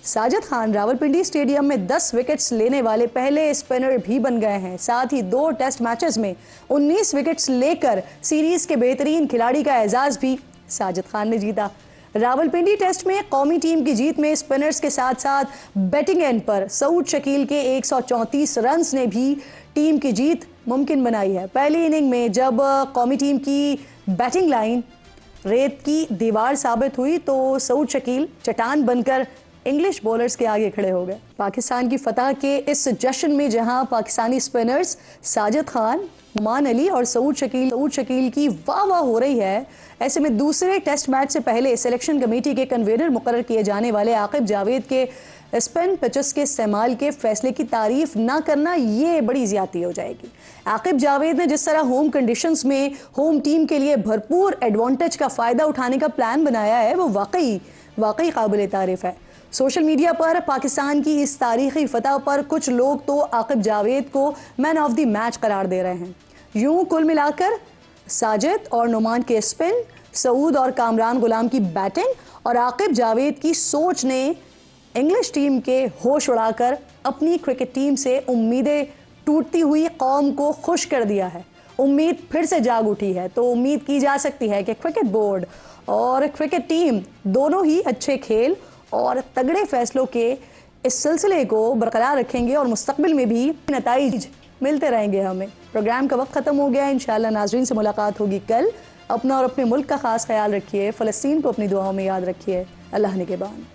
साजिद खान रावलपिंडी स्टेडियम में 10 विकेट्स लेने वाले पहले स्पिनर भी बन गए हैं। साथ ही 2 टेस्ट मैचेस में 19 विकेट्स लेकर सीरीज के बेहतरीन खिलाड़ी का एजाज भी साजिद खान ने जीता। रावलपिंडी टेस्ट में कौमी टीम की जीत में स्पिनर्स के साथ साथ बैटिंग एंड पर सऊद शकील के 134 रन्स ने भी टीम की जीत मुमकिन बनाई है। पहली इनिंग में जब कौमी टीम की बैटिंग लाइन रेत की दीवार साबित हुई तो सऊद शकील चट्टान बनकर इंग्लिश बॉलर्स के आगे खड़े हो गए। पाकिस्तान की फतह के इस जश्न में जहां पाकिस्तानी स्पिनर्स साजिद खान, नोमान अली और सऊद शकील की वाह वाह हो रही है, ऐसे में दूसरे टेस्ट मैच से पहले सिलेक्शन कमेटी के कन्वीनर मुकर्रर किए जाने वाले आकिब जावेद के स्पिन पिचेस के इस्तेमाल के फैसले की तारीफ ना करना ये बड़ी ज्यादती हो जाएगी। आकिब जावेद ने जिस तरह होम कंडीशंस में होम टीम के लिए भरपूर एडवांटेज का फ़ायदा उठाने का प्लान बनाया है, वो वाकई काबिल तारीफ है। सोशल मीडिया पर पाकिस्तान की इस तारीखी फतह पर कुछ लोग तो आकिब जावेद को मैन ऑफ द मैच करार दे रहे हैं। यूं कुल मिलाकर साजिद और नुमान के स्पिन, सऊद और कामरान गुलाम की बैटिंग और आकिब जावेद की सोच ने इंग्लिश टीम के होश उड़ाकर अपनी क्रिकेट टीम से उम्मीदें टूटती हुई कौम को खुश कर दिया है। उम्मीद फिर से जाग उठी है। तो उम्मीद की जा सकती है कि क्रिकेट बोर्ड और क्रिकेट टीम दोनों ही अच्छे खेल और तगड़े फैसलों के इस सिलसिले को बरकरार रखेंगे और मुस्तकबिल में भी नताइज मिलते रहेंगे हमें। प्रोग्राम का वक्त ख़त्म हो गया। इंशाअल्लाह नाज़रीन से मुलाकात होगी कल। अपना और अपने मुल्क का ख़ास ख्याल रखिए। फ़लस्तीन को अपनी दुआओं में याद रखिए। अल्लाह निगहबान।